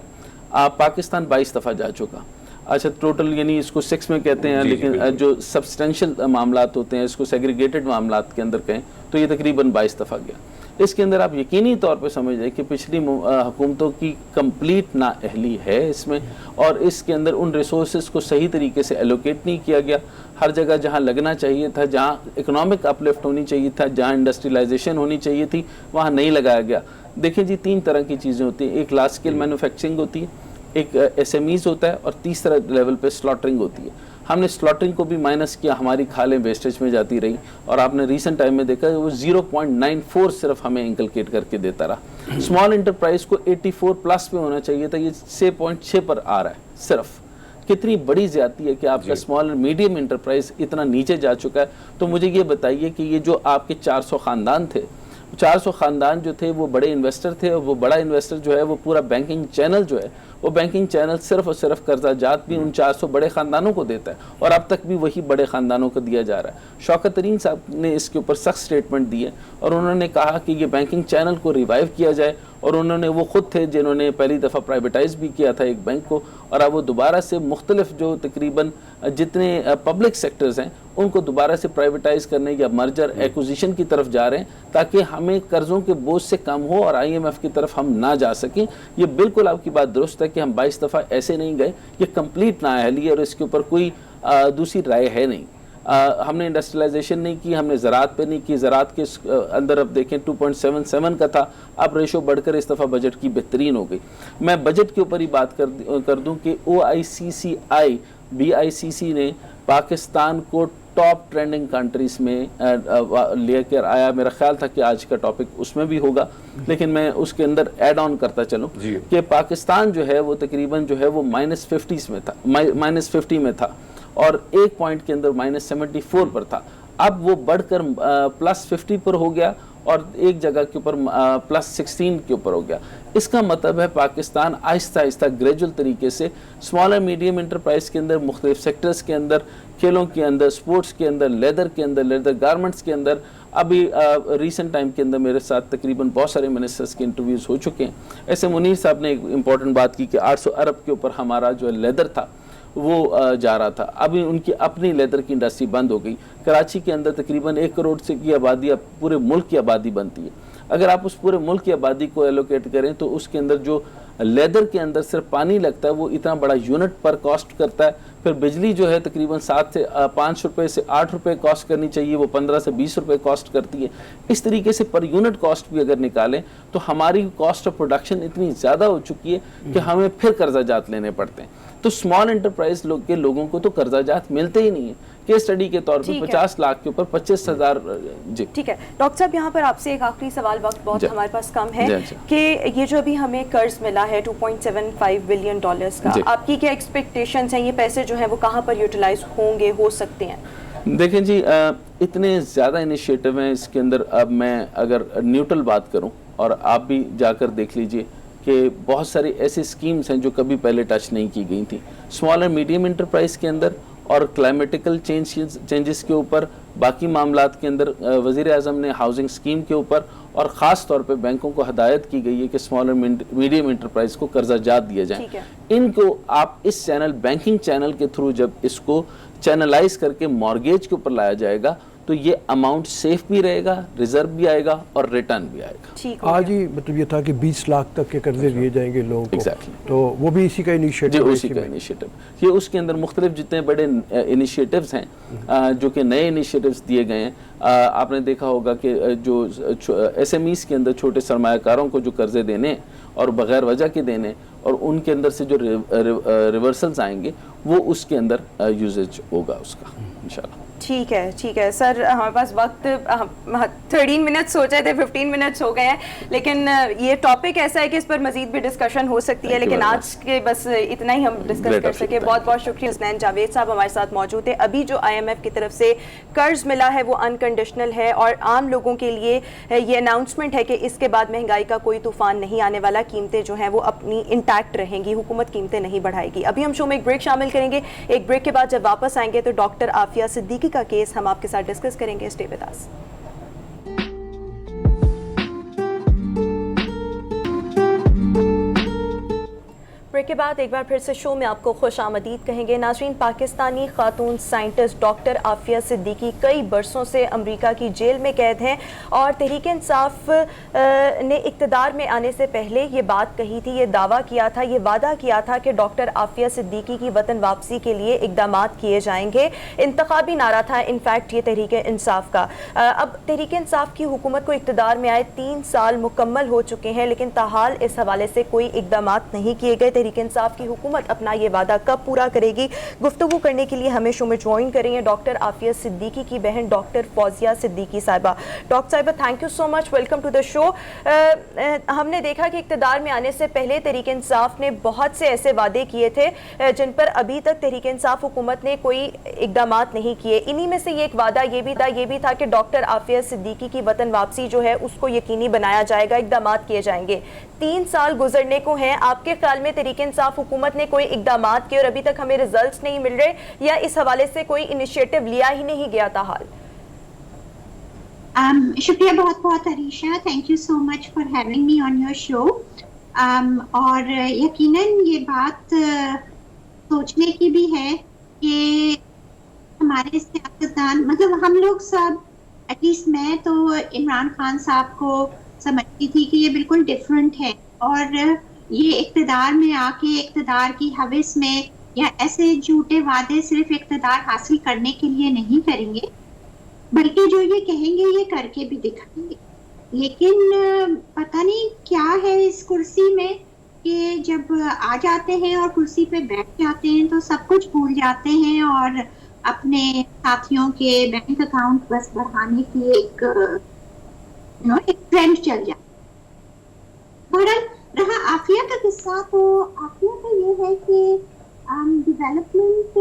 पाकिस्तान 22 दफ़ा जा चुका। अच्छा, टोटल यानी इसको 6 में कहते हैं, लेकिन जो सब्सटेंशियल मामलात होते हैं, इसको सेग्रीगेटेड मामलात के अंदर कहें तो ये तकरीबन 22 दफ़ा गया। इसके अंदर आप यकीनी तौर पे समझ जाए कि पिछली हुकूमतों की कंप्लीट नाअहली है इसमें, और इसके अंदर उन रिसोर्सेज को सही तरीके से एलोकेट नहीं किया गया। हर जगह जहाँ लगना चाहिए था, जहाँ इकोनॉमिक अपलिफ्ट होनी चाहिए था, जहाँ इंडस्ट्रियलाइजेशन होनी चाहिए थी, वहाँ नहीं लगाया गया। देखिए जी, 3 तरह की चीज़ें होती हैं, एक लार्ज स्केल मैन्युफैक्चरिंग होती है, एक SMEs होता है, और तीसरा लेवल पे स्लॉटरिंग होती है। हमने स्लॉटरिंग को भी माइनस किया, हमारी खालें वेस्टेज में जाती रही, और आपने रीसेंट टाइम में देखा वो 0.94 सिर्फ हमें इंकलकेट करके देता रहा। स्मॉल एंटरप्राइज को 84 प्लस पे होना चाहिए था, ये 6.6 पर आ रहा है सिर्फ। कितनी बड़ी ज्यादती है कि आपका स्मॉल एंड मीडियम एंटरप्राइज इतना नीचे जा चुका है। तो मुझे ये बताइए कि ये जो आपके 400 ख़ानदान थे, 400 ख़ानदान जो थे वो बड़े इन्वेस्टर थे, और वो बड़ा इन्वेस्टर जो है वो पूरा बैंकिंग चैनल जो है वो बैंकिंग चैनल सिर्फ और सिर्फ कर्जा जात भी उन 400 बड़े ख़ानदानों को देता है, और अब तक भी वही बड़े ख़ानदानों को दिया जा रहा है। शौकत तरीन साहब ने इसके ऊपर सख्त स्टेटमेंट दिए, और उन्होंने कहा कि ये बैंकिंग चैनल को रिवाइव किया जाए, और उन्होंने वो खुद थे जिन्होंने पहली दफ़ा प्राइवेटाइज भी किया था एक बैंक को, और अब वो दोबारा से मुख्तलिफ जो तकरीबन जितने पब्लिक सेक्टर्स हैं उनको दोबारा से प्राइवेटाइज करने या मर्जर एक्विजिशन की तरफ जा रहे हैं, ताकि हमें कर्ज़ों के बोझ से कम हो और IMF की तरफ हम ना जा सकें। ये बिल्कुल आपकी बात दुरुस्त है कि हम 22 दफ़ा ऐसे नहीं गए, ये कंप्लीट नाअहली है और इसके ऊपर कोई दूसरी राय है नहीं। हमने इंडस्ट्रियलाइजेशन नहीं की, हमने ज़रात पे नहीं की। ज़रात के अंदर अब देखें 2.77 का था, अब रेशो बढ़कर इस दफ़ा बजट की बेहतरीन हो गई। मैं बजट के ऊपर ही बात कर दूं कि OICCI BICC ने पाकिस्तान को टॉप ट्रेंडिंग कंट्रीज में लेकर आया। मेरा ख्याल था कि आज का टॉपिक उसमें भी होगा, लेकिन मैं उसके अंदर ऐड ऑन करता चलूं कि पाकिस्तान जो है वो तकरीबन जो है वो -50 में था, -50 में था और एक पॉइंट के अंदर -74 पर था। अब वो बढ़कर +50 पर हो गया और एक जगह के ऊपर +16 के ऊपर हो गया। इसका मतलब है पाकिस्तान आहिस्ता आहिस्ता ग्रेजुअल तरीके से स्मॉल एंड मीडियम इंटरप्राइज के अंदर, मुख्तलिफ सेक्टर्स के अंदर, खेलों के अंदर, स्पोर्ट्स के अंदर, लेदर के अंदर, लेदर गारमेंट्स के अंदर, अभी रिसेंट टाइम के अंदर मेरे साथ तकरीबन बहुत सारे मिनिस्टर्स के इंटरव्यूज़ हो चुके हैं। ऐसे मुनीर साहब ने एक इम्पॉर्टेंट बात की कि 800 अरब के ऊपर हमारा जो लेदर था वो जा रहा था। अभी उनकी अपनी लेदर की इंडस्ट्री बंद हो गई। कराची के अंदर तकरीबन 1 करोड़ से की आबादी, अब पूरे मुल्क की आबादी बनती है। अगर आप उस पूरे मुल्क की आबादी को एलोकेट करें तो उसके अंदर जो लेदर के अंदर सिर्फ पानी लगता है वो इतना बड़ा यूनिट पर कॉस्ट करता है। फिर बिजली जो है तकरीबन 7 से 5 रुपए से 8 रुपए कॉस्ट करनी चाहिए, वो 15 से 20 रुपए कॉस्ट करती है। इस तरीके से पर यूनिट कॉस्ट भी अगर निकालें तो हमारी कॉस्ट ऑफ प्रोडक्शन इतनी ज़्यादा हो चुकी है कि हमें फिर कर्जा जात लेने पड़ते हैं। तो स्मॉल एंटरप्राइज के लोगों को तो कर्जा जात मिलते ही नहीं है। केस स्टडी के तौर पर 50 लाख के ऊपर 25,000। जी ठीक है डॉक्टर साहब, यहाँ पर आपसे एक आखिरी सवाल, वक्त बहुत हमारे पास कम है, कि ये जो अभी हमें कर्ज मिला है $2.75 बिलियन का, आपकी क्या एक्सपेक्टेशंस हैं? ये पैसे जो हैं वो कहाँ पर यूटिलाइज होंगे, हो सकते हैं? देखें जी, इतने ज़्यादा इनिशिएटिव हैं इसके अंदर। अब मैं अगर न्यूट्रल बात करूं और आप भी जाकर देख लीजिए कि बहुत सारी ऐसी स्कीम्स हैं जो कभी पहले टच नहीं की गई थी स्मॉल एंड मीडियम इंटरप्राइज के अंदर, और क्लाइमेटिकल चेंजेस के ऊपर, बाकी मामलात के अंदर वज़ीर आज़म ने हाउसिंग स्कीम के ऊपर और ख़ास तौर पे बैंकों को हदायत की गई है कि स्मॉल एंड मीडियम इंटरप्राइज को कर्जा जात दिया जाए। इनको आप इस चैनल, बैंकिंग चैनल के थ्रू जब इसको चैनलाइज करके मॉर्गेज के ऊपर लाया जाएगा तो ये अमाउंट सेफ भी रहेगा, रिजर्व भी आएगा और रिटर्न भी आएगा। आज ही मतलब ये था कि 20 लाख तक के कर्जे दिए जाएंगे लोगों को। Exactly. तो वो भी इसी का इनिशिएटिव है। उसी का इनिशिएटिव ये, उसके अंदर मुख्तलिफ जितने बड़े इनिशिएटिव्स हैं जो कि नए इनिशिएटिव्स दिए गए हैं। आपने देखा होगा कि जो SMEs के अंदर छोटे सरमायाकारों को जो कर्जे देने और बगैर वजह के देने और उनके अंदर से जो रिवर्सल्स आएंगे वो उसके अंदर यूजेज होगा उसका इंशाल्लाह। ठीक है सर, हमारे पास वक्त 13 मिनट्स सोचे थे, 15 मिनट्स हो गए हैं, लेकिन ये टॉपिक ऐसा है कि इस पर मजीद भी डिस्कशन हो सकती है, लेकिन आज के बस इतना ही हम डिस्कस कर सके। बहुत बहुत शुक्रिया। हसनैन जावेद साहब हमारे साथ मौजूद थे। अभी जो IMF की तरफ से कर्ज मिला है वो अनकंडीशनल है और आम लोगों के लिए ये अनाउंसमेंट है कि इसके बाद महंगाई का कोई तूफान नहीं आने वाला, कीमतें जो हैं वो अपनी इंटैक्ट रहेंगी, हुकूमत कीमतें नहीं बढ़ाएगी। अभी हम शो में एक ब्रेक शामिल करेंगे। एक ब्रेक के बाद जब वापस आएंगे तो डॉक्टर आफिया सिद्दीकी का केस हम आपके साथ डिस्कस करेंगे। Stay with us. ब्रेक के बाद एक बार फिर से शो में आपको खुश आमदीद कहेंगे। नाज़रीन, पाकिस्तानी खातून साइंटिस्ट डॉक्टर आफिया सिद्दीकी कई बरसों से अमेरिका की जेल में कैद हैं और तहरीक इंसाफ ने इक़्तिदार में आने से पहले ये बात कही थी, ये दावा किया था, ये वादा किया था कि डॉक्टर आफिया सिद्दीकी की वतन वापसी के लिए इक़दाम किए जाएंगे। इंतखाबी नारा था इनफैक्ट ये तहरीक इंसाफ का। अब तहरीक इंसाफ की हुकूमत को इक़्तिदार में आए 3 साल मुकम्मल हो चुके हैं, लेकिन ताहाल इस हवाले से कोई इक़दाम नहीं किए गए। तहरीक इंसाफ की हुकूमत अपना ये वादा कब पूरा करेगी, गुफ्तगू करने के लिए हमें शो में ज्वाइन कर रही हैं डॉक्टर आफिया सिद्दीकी की बहन डॉक्टर फौजिया सिद्दीकी साहिबा। डॉक्टर साहिबा, thank you so much, welcome to the show. हमने देखा कि इक़्तिदार में आने से पहले तहरीक इंसाफ ने बहुत से ऐसे वादे किए थे जिन पर अभी तक तहरीक इंसाफ हुकूमत ने कोई इक़दाम नहीं किए। इन्हीं में से ये एक वादा ये भी था कि डॉक्टर आफिया सिद्दीकी की वतन वापसी जो है उसको यकीनी बनाया जाएगा, इक़दाम किए जाएंगे। 3 साल गुजरने को हैं, आपके ख्याल में तहरीक इंसाफ हुकूमत ने कोई इक़दाम किए और अभी तक हमें रिजल्ट्स नहीं मिल रहे, या इस हवाले से कोई इनिशिएटिव लिया ही नहीं गया था हाल? शुक्रिया बहुत बहुत Arisha, thank you so much for having me on your show. और यकीनन ये बात सोचने की भी है कि हमारे सियासतदान, मतलब हम लोग सब, एटलीस्ट मैं तो इमरान खान साहब को समझती थी कि ये बिल्कुल डिफरेंट है और ये इक़्तिदार में आके इक़्तिदार की हवस में या ऐसे झूठे वादे सिर्फ इक़्तिदार हासिल करने के लिए नहीं करेंगे, बल्कि जो ये कहेंगे ये करके भी दिखाएंगे। लेकिन पता नहीं क्या है इस कुर्सी में कि जब आ जाते हैं और कुर्सी पे बैठ जाते हैं तो सब कुछ भूल जाते हैं और अपने साथियों के बैंक अकाउंट बस बढ़ाने की एक ट्रेंड चल जाए। बहरहाल रहा आफिया का किस्सा, तो आफिया का ये है कि डेवलपमेंट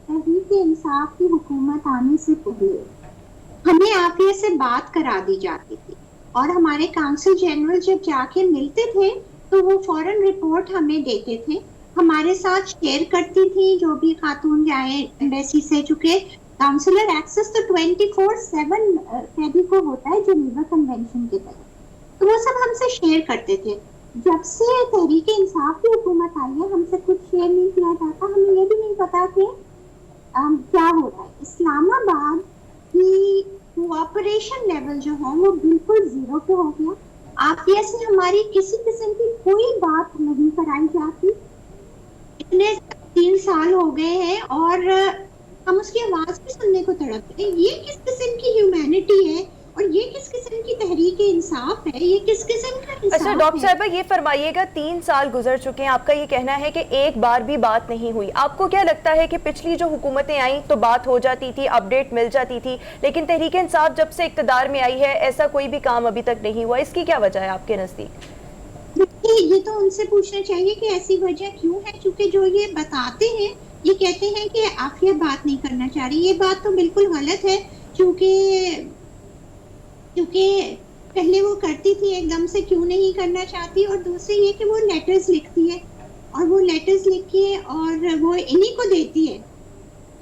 तहरीक इंसाफ की हुकूमत आने से पहले हमें आफिया से बात करा दी जाती थी और हमारे काउंसिल जनरल जब जाके मिलते थे तो वो फौरन रिपोर्ट हमें देते थे, हमारे साथ शेयर करती थी जो भी खातून जाए एम्बेसी से, चूंकि काउंसिलर एक्सेस तो 24/7 कैदी को होता है जेनेवा कन्वेंशन के तहत, तो वो सब हमसे शेयर करते थे। जब से तहरीक इंसाफ की हुकूमत आई है हमसे कुछ शेयर नहीं किया जाता, हमें ये भी नहीं पता कि क्या हो रहा है। इस्लामाबाद की कोऑपरेशन लेवल जो है वो बिल्कुल जीरो पे हो गया। आफिया से हमारी किसी किस्म की कोई बात नहीं कराई जाती, इतने 3 साल हो गए हैं और हम उसकी आवाज भी सुनने को तड़पते हैं। ये किस किस्म की ह्यूमैनिटी है और ये किस किस्म की तहरीक इंसाफ है, ये किस किस्म का इंसाफ अच्छा डॉक्टर है? साहिबा ये फरमाइएगा, 3 साल गुजर चुके हैं, आपका ये कहना है कि एक बार भी बात नहीं हुई। आपको क्या लगता है कि पिछली जो हुकूमतें आई तो बात हो जाती थी, अपडेट मिल जाती थी, लेकिन तहरीक इंसाफ जब से इक्तदार में आई है ऐसा कोई भी काम अभी तक नहीं हुआ, इसकी क्या वजह है आपके नजदीक? ये तो उनसे पूछना चाहिए कि ऐसी वजह क्यों है, क्योंकि जो ये बताते हैं ये कहते हैं कि आफिया बात नहीं करना चाह रही। ये बात तो बिल्कुल गलत है, क्योंकि पहले वो करती थी, एकदम से क्यों नहीं करना चाहती। और दूसरी ये कि वो लेटर्स लिखती है और वो लेटर्स लिख के और वो इन्हीं को देती है।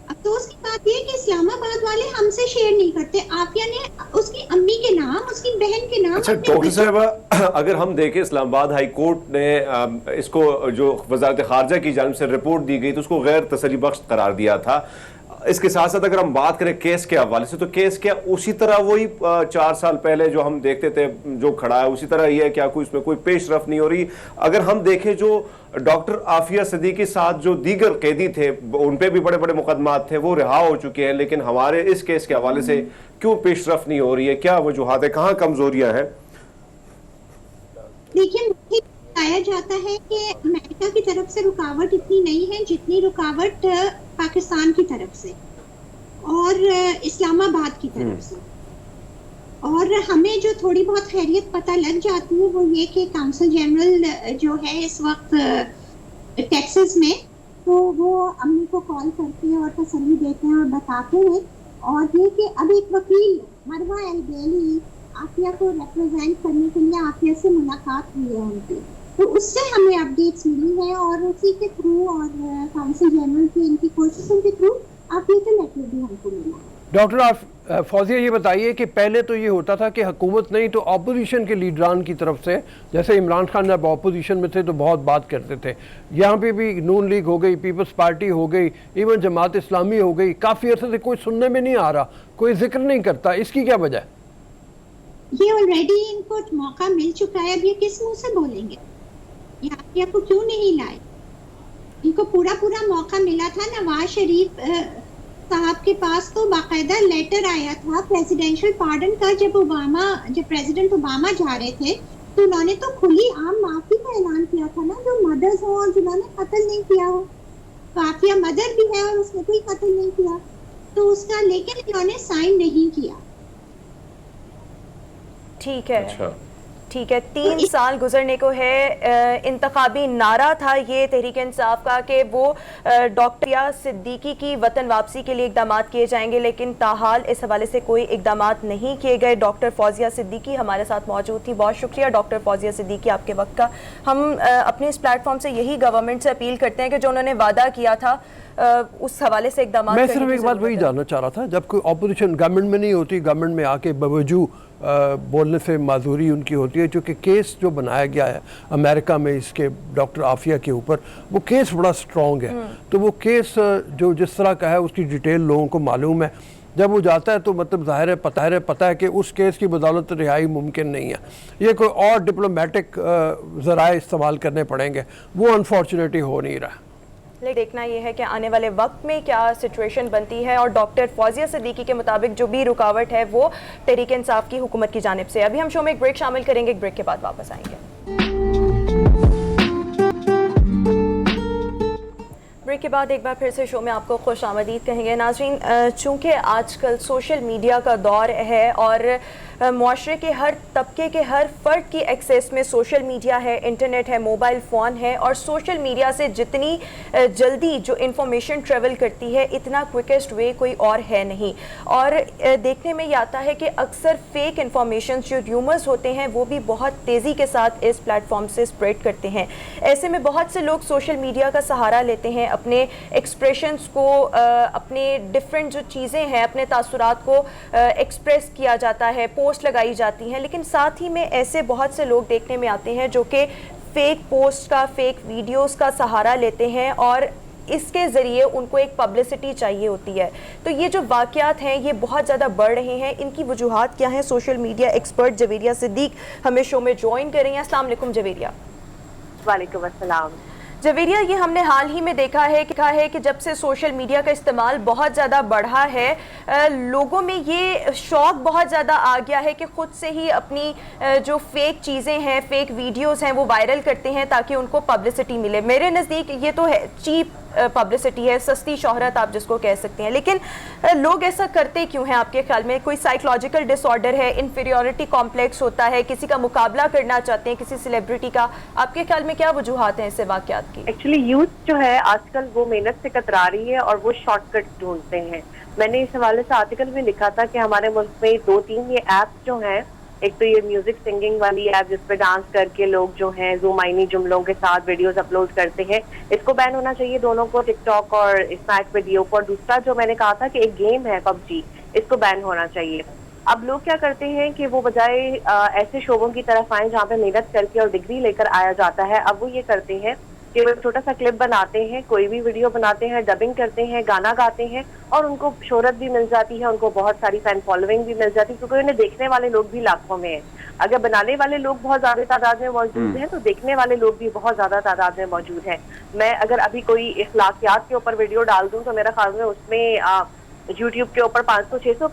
अब तो उसकी बात ये कि इस्लामाबाद वाले हमसे शेयर नहीं करते, आफिया ने उसकी अम्मी के नाम, उसकी बहन के नाम। अच्छा डॉक्टर साहब, अगर हम देखें इस्लामाबाद हाई कोर्ट ने इसको जो वजारत खारजा की जानिब से रिपोर्ट दी गई तो उसको गैर तसल्ली बख्श करार दिया था। इसके साथ साथ अगर हम बात करें केस के हवाले से, तो केस क्या उसी तरह वही 4 साल पहले जो हम देखते थे जो खड़ा है उसी तरह ही है क्या? कोई इसमें कोई पेशरफ नहीं हो रही? अगर हम देखें जो डॉक्टर आफिया सिद्दीकी के साथ जो दीगर कैदी थे उन पे भी बड़े बड़े मुकदमात थे, वो रिहा हो चुके हैं, लेकिन हमारे इस केस के हवाले से क्यों पेशरफ नहीं हो रही है? क्या वजूहात है, कहाँ कमजोरियां हैं? देखिए मुझे बताया जाता है कि अमेरिका की तरफ से रुकावट इतनी नहीं है जितनी रुकावट पाकिस्तान की तरफ से और इस्लामाबाद की तरफ से। और हमें जो थोड़ी बहुत खैरियत पता लग जाती है वो ये कि काउंसिल जनरल जो है इस वक्त टेक्सास में, तो वो अम्मी को कॉल करते हैं और तसल्ली देते हैं और बताते हैं। और ये कि अब एक वकील मरवा एल-बेली आफिया को रिप्रेजेंट करने के लिए आफिया से मुलाकात हुई है उनकी, तो उससे हमें अपडेट्स मिली है और उसी के थ्रू और काउंसिल जनरल की इनकी कोशिशों के थ्रू आफिया का लेटर भी हमको मिला है। डॉक्टर फौजिया ये बताइए कि पहले तो ये होता था कि हुकूमत नहीं तो अपोजिशन के लीडरान की तरफ से, जैसे इमरान खान जब अपोजिशन में थे तो बहुत बात करते थे, यहाँ पे भी नून लीग हो गई, पीपल्स पार्टी हो गई, इवन जमात इस्लामी हो गई, काफ़ी अर्से से कोई सुनने में नहीं आ रहा, कोई जिक्र नहीं करता, इसकी क्या वजह है? ये ऑलरेडी इनको मौका मिल चुका है, अब ये किस मुंह से बोलेंगे? ये आफिया को क्यों नहीं लाए? इनको पूरा मौका मिला था। नवाज शरीफ साहब के पास तो बाकायदा लेटर आया था प्रेसिडेंशियल पार्डन का, जब प्रेसिडेंट ओबामा जा रहे थे तो उन्होंने तो खुली आम माफी का ऐलान किया था ना, जो मदर्स हो और जिन्होंने कत्ल नहीं किया हो। तो आफिया मदर भी है और उसने कोई कत्ल नहीं किया, तो उसका लेकिन इन्होंने साइन नहीं किया। ठीक है, अच्छा ठीक है, 3 साल गुजरने को है। इंतखाबी नारा था ये तहरीक इंसाफ का कि वो डॉक्टर या सिद्दीकी की वतन वापसी के लिए इकदाम किए जाएंगे, लेकिन ताहाल इस हवाले से कोई इकदाम नहीं किए गए। डॉक्टर फौजिया सिद्दीकी हमारे साथ मौजूद थी, बहुत शुक्रिया डॉक्टर फौजिया सिद्दीकी आपके वक्त का। हम अपने इस प्लेटफॉर्म से यही गवर्नमेंट से अपील करते हैं कि जो उन्होंने वादा किया था उस हवाले से इकदाम। मैं सिर्फ एक बात वही जानना चाह रहा था, जब कोई अपोजिशन गवर्नमेंट में नहीं होती, गवर्नमेंट में आके बावजूद बोलने से माजूरी उनकी होती है, क्योंकि केस जो बनाया गया है अमेरिका में इसके डॉक्टर आफिया के ऊपर, वो केस बड़ा स्ट्रॉन्ग है, तो वो केस जो जिस तरह का है उसकी डिटेल लोगों को मालूम है। जब वो जाता है तो मतलब ज़ाहिर है पता है कि उस केस की बदौलत रिहाई मुमकिन नहीं है, ये कोई और डिप्लोमेटिक ज़राए इस्तेमाल करने पड़ेंगे, वो अनफॉर्चुनेटली हो नहीं रहा। देखना यह है कि आने वाले वक्त में क्या सिचुएशन बनती है, और डॉक्टर फौजिया सिद्दीकी के मुताबिक जो भी रुकावट है वो तहरीक इंसाफ की हुकूमत की जानिब से। अभी हम शो में एक ब्रेक शामिल करेंगे, एक ब्रेक के बाद वापस आएंगे। ब्रेक के बाद एक बार फिर से शो में आपको खुश आमदीद कहेंगे। नाज़रीन, चूँकि आजकल सोशल मीडिया का दौर है और मुआशरे के हर तबके के हर फ़र्द की एक्सेस में सोशल मीडिया है, इंटरनेट है, मोबाइल फ़ोन है, और सोशल मीडिया से जितनी जल्दी जो इंफॉर्मेशन ट्रेवल करती है इतना क्विकेस्ट वे कोई और है नहीं। और देखने में ये आता है कि अक्सर फेक इंफॉर्मेशन जो र्यूमर्स होते हैं वो भी बहुत तेज़ी के साथ इस प्लेटफॉर्म से स्प्रेड करते हैं। ऐसे में बहुत से लोग सोशल मीडिया का सहारा लेते हैं अपने एक्सप्रेशंस को, अपने डिफरेंट जो चीज़ें हैं, अपने तासुरात को एक्सप्रेस किया जाता है, पोस्ट लगाई जाती हैं, लेकिन साथ ही में ऐसे बहुत से लोग देखने में आते हैं जो कि फेक पोस्ट का, फेक वीडियोस का सहारा लेते हैं और इसके ज़रिए उनको एक पब्लिसिटी चाहिए होती है। तो ये जो वाक़यात हैं ये बहुत ज़्यादा बढ़ रहे हैं, इनकी वजूहात क्या हैं? Social media expert Javeria Siddique हमें शो में ज्वाइन कर रही हैं। अस्सलाम वालेकुम जवेरिया। वालेकुम अस्सलाम। जवेरिया, ये हमने हाल ही में देखा है कि जब से सोशल मीडिया का इस्तेमाल बहुत ज़्यादा बढ़ा है, लोगों में ये शौक़ बहुत ज़्यादा आ गया है कि ख़ुद से ही अपनी जो फेक चीज़ें हैं, फेक वीडियोस हैं, वो वायरल करते हैं ताकि उनको पब्लिसिटी मिले। मेरे नज़दीक ये तो है चीप पब्लिसिटी है, सस्ती शोहरत आप जिसको कह सकते हैं, लेकिन लोग ऐसा करते क्यों हैं आपके ख्याल में? कोई साइकोलॉजिकल डिसऑर्डर है, इन्फीरियरिटी कॉम्प्लेक्स होता है, किसी का मुकाबला करना चाहते हैं किसी सेलिब्रिटी का? आपके ख्याल में क्या वजूहात हैं ऐसे वाक़यात की? एक्चुअली यूथ जो है आजकल वो मेहनत से कतरा रही है और वो शॉर्टकट ढूंढते हैं। मैंने इस हवाले से आर्टिकल में लिखा था कि हमारे मुल्क में 2-3 ये ऐप्स जो हैं, एक तो ये म्यूजिक सिंगिंग वाली ऐप जिसपे डांस करके लोग जो हैं ज़ूमाइनी जुमलों के साथ वीडियोस अपलोड करते हैं, इसको बैन होना चाहिए दोनों को, टिकटॉक और स्नैक वीडियो को। और दूसरा जो मैंने कहा था कि एक गेम है पबजी, इसको बैन होना चाहिए। अब लोग क्या करते हैं कि वो बजाय ऐसे शोबों की तरफ आए जहाँ पे मेहनत करके और डिग्री लेकर आया जाता है, अब वो ये करते हैं कि वो छोटा सा क्लिप बनाते हैं, कोई भी वीडियो बनाते हैं, डबिंग करते हैं, गाना गाते हैं और उनको शोहरत भी मिल जाती है, उनको बहुत सारी फैन फॉलोइंग भी मिल जाती है, क्योंकि उन्हें देखने वाले लोग भी लाखों में हैं। अगर बनाने वाले लोग बहुत ज्यादा तादाद में मौजूद हैं तो देखने वाले लोग भी बहुत ज्यादा तादाद में मौजूद हैं। मैं अगर अभी कोई इखलाकियात के ऊपर वीडियो डाल दूं तो मेरा ख्याल में उसमें यूट्यूब के ऊपर 500-600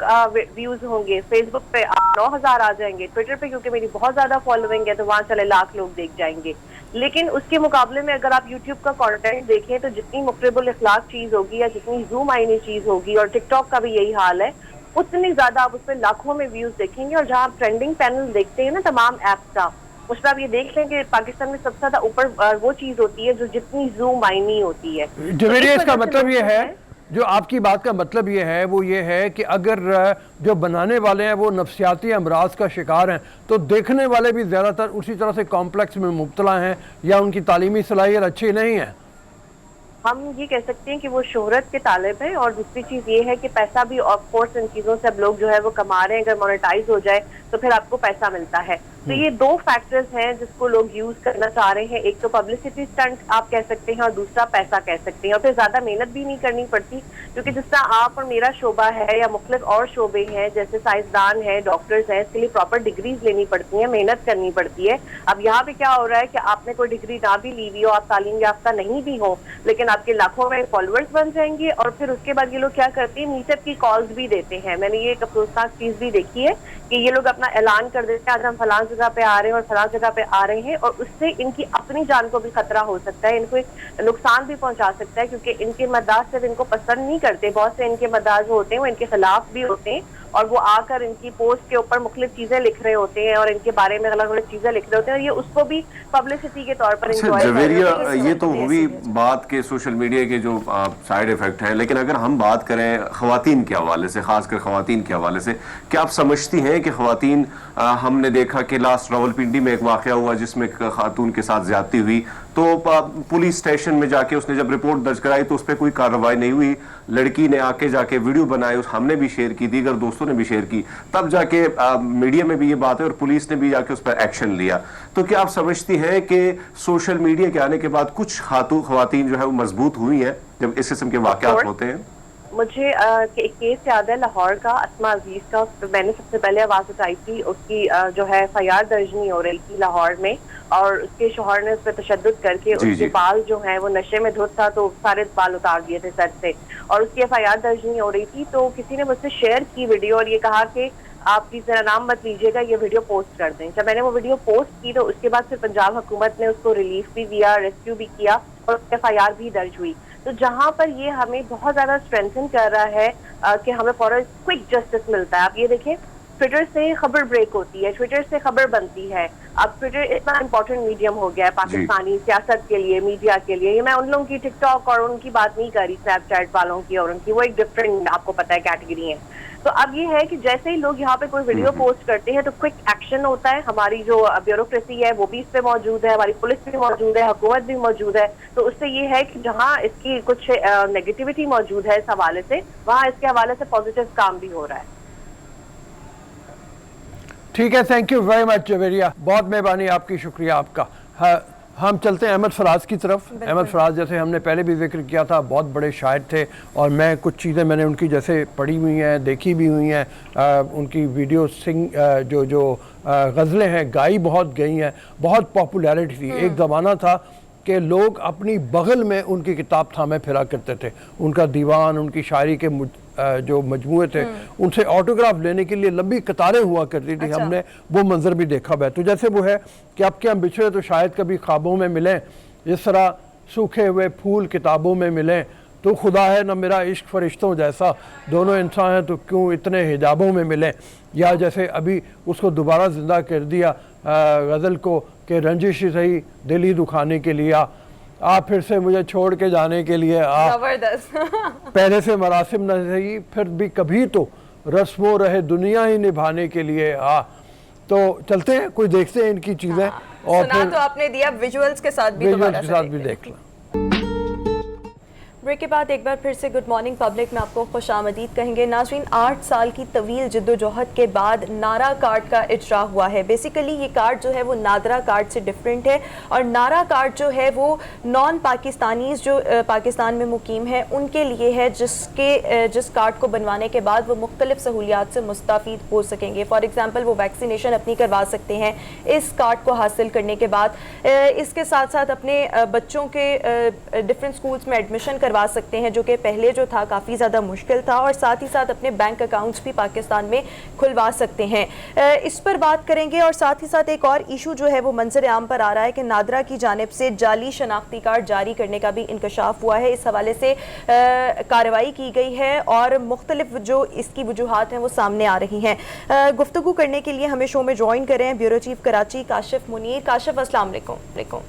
व्यूज होंगे, फेसबुक पे 9,000 आ जाएंगे, ट्विटर पे क्योंकि मेरी बहुत ज्यादा फॉलोइंग है तो वहाँ चले लाख लोग देख जाएंगे। लेकिन उसके मुकाबले में अगर आप यूट्यूब का कंटेंट देखें तो जितनी मुकरबुल इखलाक चीज होगी या जितनी जूम आईनी चीज होगी, और टिकटॉक का भी यही हाल है, उतनी ज्यादा आप उसमें लाखों में व्यूज देखेंगे। और जहाँ आप ट्रेंडिंग पैनल देखते हैं ना तमाम ऐप्स का, उस पर आप ये देख लें कि पाकिस्तान में सबसे ज्यादा ऊपर वो चीज होती है जो जितनी जूम आईनी होती है। जवेरिया, इसका मतलब ये है, जो आपकी बात का मतलब ये है वो ये है कि अगर जो बनाने वाले हैं वो नफ्सियाती अमराज का शिकार हैं तो देखने वाले भी ज़्यादातर उसी तरह से कॉम्प्लेक्स में मुब्तला हैं या उनकी तालीमी सलाहियत अच्छी नहीं है। हम ये कह सकते हैं कि वो शोहरत के तालिब हैं। और दूसरी चीज ये है कि पैसा भी ऑफ कोर्स इन चीजों से अब लोग जो है वो कमा रहे हैं। अगर मोनेटाइज हो जाए तो फिर आपको पैसा मिलता है। तो ये 2 फैक्टर्स हैं जिसको लोग यूज करना चाह रहे हैं। एक तो पब्लिसिटी स्टंट आप कह सकते हैं और दूसरा पैसा कह सकते हैं। और फिर ज्यादा मेहनत भी नहीं करनी पड़ती, क्योंकि जिस तरह आप और मेरा शोबा है या मुख्तलिफ और शोबे हैं, जैसे साइंसदान है, डॉक्टर्स हैं, इसके लिए प्रॉपर डिग्रीज लेनी पड़ती है, मेहनत करनी पड़ती है। अब यहाँ पे क्या हो रहा है कि आपने कोई डिग्री ना भी ली हुई हो, आप तालीम याफ्ता नहीं भी हो, लेकिन आपके लाखों में फॉलोअर्स बन जाएंगे। और फिर उसके बाद ये लोग क्या करते हैं, मीटअप की कॉल्स भी देते हैं। मैंने ये एक अफसोसनाक चीज भी देखी है कि ये लोग अपना ऐलान कर देते हैं आज हम फलां जगह पे आ रहे हैं और फलां जगह पे आ रहे हैं, और उससे इनकी अपनी जान को भी खतरा हो सकता है, इनको एक नुकसान भी पहुंचा सकता है, क्योंकि इनके मद्दाज सिर्फ इनको पसंद नहीं करते, बहुत से इनके मद्दाज होते हैं वो इनके खिलाफ भी होते हैं और वो आकर इनकी पोस्ट के ऊपर मुख्तलिफ चीजें लिख रहे होते हैं और इनके बारे में अलग अलग चीजें लिख रहे होते हैं, और ये उसको भी पब्लिसिटी के तौर पर एंजॉय जवेरिया, ये तो हुई बात के सोशल मीडिया के जो साइड इफेक्ट है, लेकिन अगर हम बात करें खवातीन के हवाले से, खासकर खवातीन के हवाले से, क्या आप समझती हैं कि खवातीन, हमने देखा कि लास्ट रावलपिंडी में एक वाकया हुआ जिसमें खातून के साथ ज्यादती हुई, तो पुलिस स्टेशन में जाके उसने जब रिपोर्ट दर्ज कराई तो उस पर कोई कार्रवाई नहीं हुई। लड़की ने आके जाके वीडियो बनाई, उस हमने भी शेयर की, दीगर दोस्तों ने भी शेयर की, तब जाके मीडिया में भी ये बात है और पुलिस ने भी जाके उस पर एक्शन लिया। तो क्या आप समझती हैं कि सोशल मीडिया के आने के बाद कुछ खवातीन जो है वो मजबूत हुई हैं जब इस किस्म के वाकयात होते हैं? मुझे एक केस याद है लाहौर का, अस्मा अजीज का। मैंने सबसे पहले आवाज उठाई थी, उसकी जो है FIR दर्ज नहीं हो रही थी लाहौर में, और उसके शौहर ने उस पर तशद्दुद करके उसके बाल जो हैं वो नशे में धुत था तो सारे बाल उतार दिए थे सर से, और उसकी FIR दर्ज नहीं हो रही थी। तो किसी ने मुझसे शेयर की वीडियो और ये कहा कि आप प्लीज मेरा नाम मत लीजिएगा, ये वीडियो पोस्ट कर दें। जब मैंने वो वीडियो पोस्ट की तो उसके बाद फिर पंजाब हुकूमत ने उसको रिलीफ भी दिया, रेस्क्यू भी किया और FIR भी दर्ज हुई। तो जहां पर ये हमें बहुत ज्यादा स्ट्रेंथन कर रहा है कि हमें फॉर क्विक जस्टिस मिलता है। आप ये देखें, ट्विटर से खबर ब्रेक होती है, ट्विटर से खबर बनती है। अब ट्विटर इतना इंपॉर्टेंट मीडियम हो गया है पाकिस्तानी सियासत के लिए, मीडिया के लिए। ये मैं उन लोगों की टिकटॉक और उनकी बात नहीं कर रही, स्नैपचैट वालों की और उनकी, वो एक डिफरेंट आपको पता है कैटेगरी है। तो अब ये है कि जैसे ही लोग यहाँ पे कोई वीडियो पोस्ट करते हैं तो क्विक एक्शन होता है। हमारी जो ब्यूरोक्रेसी है वो भी इस पे मौजूद है, हमारी पुलिस भी मौजूद है, हुकूमत भी मौजूद है। तो उससे ये है कि जहाँ इसकी कुछ नेगेटिविटी मौजूद है इस हवाले से, वहाँ इसके हवाले से पॉजिटिव काम भी हो रहा है। ठीक है, thank you very much Javeria, बहुत मेहरबानी आपकी, शुक्रिया आपका। हम चलते हैं अहमद फराज की तरफ। अहमद फराज जैसे हमने पहले भी जिक्र किया था, बहुत बड़े शायर थे और मैं कुछ चीज़ें मैंने उनकी जैसे पढ़ी हुई हैं, देखी भी हुई हैं। उनकी वीडियो जो गज़लें हैं गाई बहुत गई हैं, बहुत पॉपुलैरिटी थी। एक ज़माना था कि लोग अपनी बगल में उनकी किताब थामे फिरा करते थे, उनका दीवान, उनकी शायरी के जो मजमूए थे उनसे ऑटोग्राफ लेने के लिए लंबी कतारें हुआ करती थी। अच्छा। हमने वो मंजर भी देखा हुआ है। तो जैसे वो है कि अब के हम बिछड़े तो शायद कभी ख्वाबों में मिलें, जिस तरह सूखे हुए फूल किताबों में मिलें, तो खुदा है न मेरा इश्क फरिश्तों जैसा, दोनों इंसान हैं तो क्यों इतने हिजाबों में मिलें। या जैसे अभी उसको दोबारा ज़िंदा कर दिया गज़ल को कि रंजिश सही दिल ही दुखाने के लिए आ फिर से मुझे छोड़ के जाने के लिए आ, जबरदस्त। पहले से मरासिम न सही फिर भी कभी तो रस्मों रहे दुनिया ही निभाने के लिए आ। तो चलते हैं, कोई देखते हैं इनकी चीज़ें। और सुना फिर तो आपने दिया, विजुअल्स के साथ भी विजुअल्स दोबारा के से साथ भी देखते हैं। देख लें। ब्रेक के बाद एक बार फिर से गुड मॉर्निंग पब्लिक में आपको खुशामदीद कहेंगे। नाज़रीन, 8 साल की तवील जद्दोजहद के बाद नारा कार्ड का इजरा हुआ है। बेसिकली ये कार्ड जो है वो नादरा कार्ड से डिफरेंट है और नारा कार्ड जो है वो नॉन पाकिस्तानीज़ जो पाकिस्तान में मुकीम है उनके लिए है, जिस कार्ड को बनवाने के बाद वो मुख्तलिफ सहूलियात से मुस्तफ़ीद हो सकेंगे। फॉर एग्ज़ाम्पल वो वैक्सीनेशन अपनी करवा सकते हैं इस कार्ड को हासिल करने के बाद। इसके साथ साथ अपने बच्चों के डिफरेंट स्कूल्स में एडमिशन करवा सकते हैं, जो कि पहले जो था काफ़ी ज़्यादा मुश्किल था, और साथ ही साथ अपने बैंक अकाउंट्स भी पाकिस्तान में खुलवा सकते हैं। इस पर बात करेंगे और साथ ही साथ एक और इशू जो है वो मंजर आम पर आ रहा है कि नादरा की जानिब से जाली शनाख्ती कार्ड जारी करने का भी इंकशाफ हुआ है। इस हवाले से कार्रवाई की गई है और मुख्तलिफ जो इसकी वजूहात हैं वो सामने आ रही हैं। गुफ्तगू करने के लिए हमें शो में ज्वाइन करें हैं ब्यूरो चीफ कराची काशिफ मुनीर। काशिफ, अस्सलाम वालेकुम।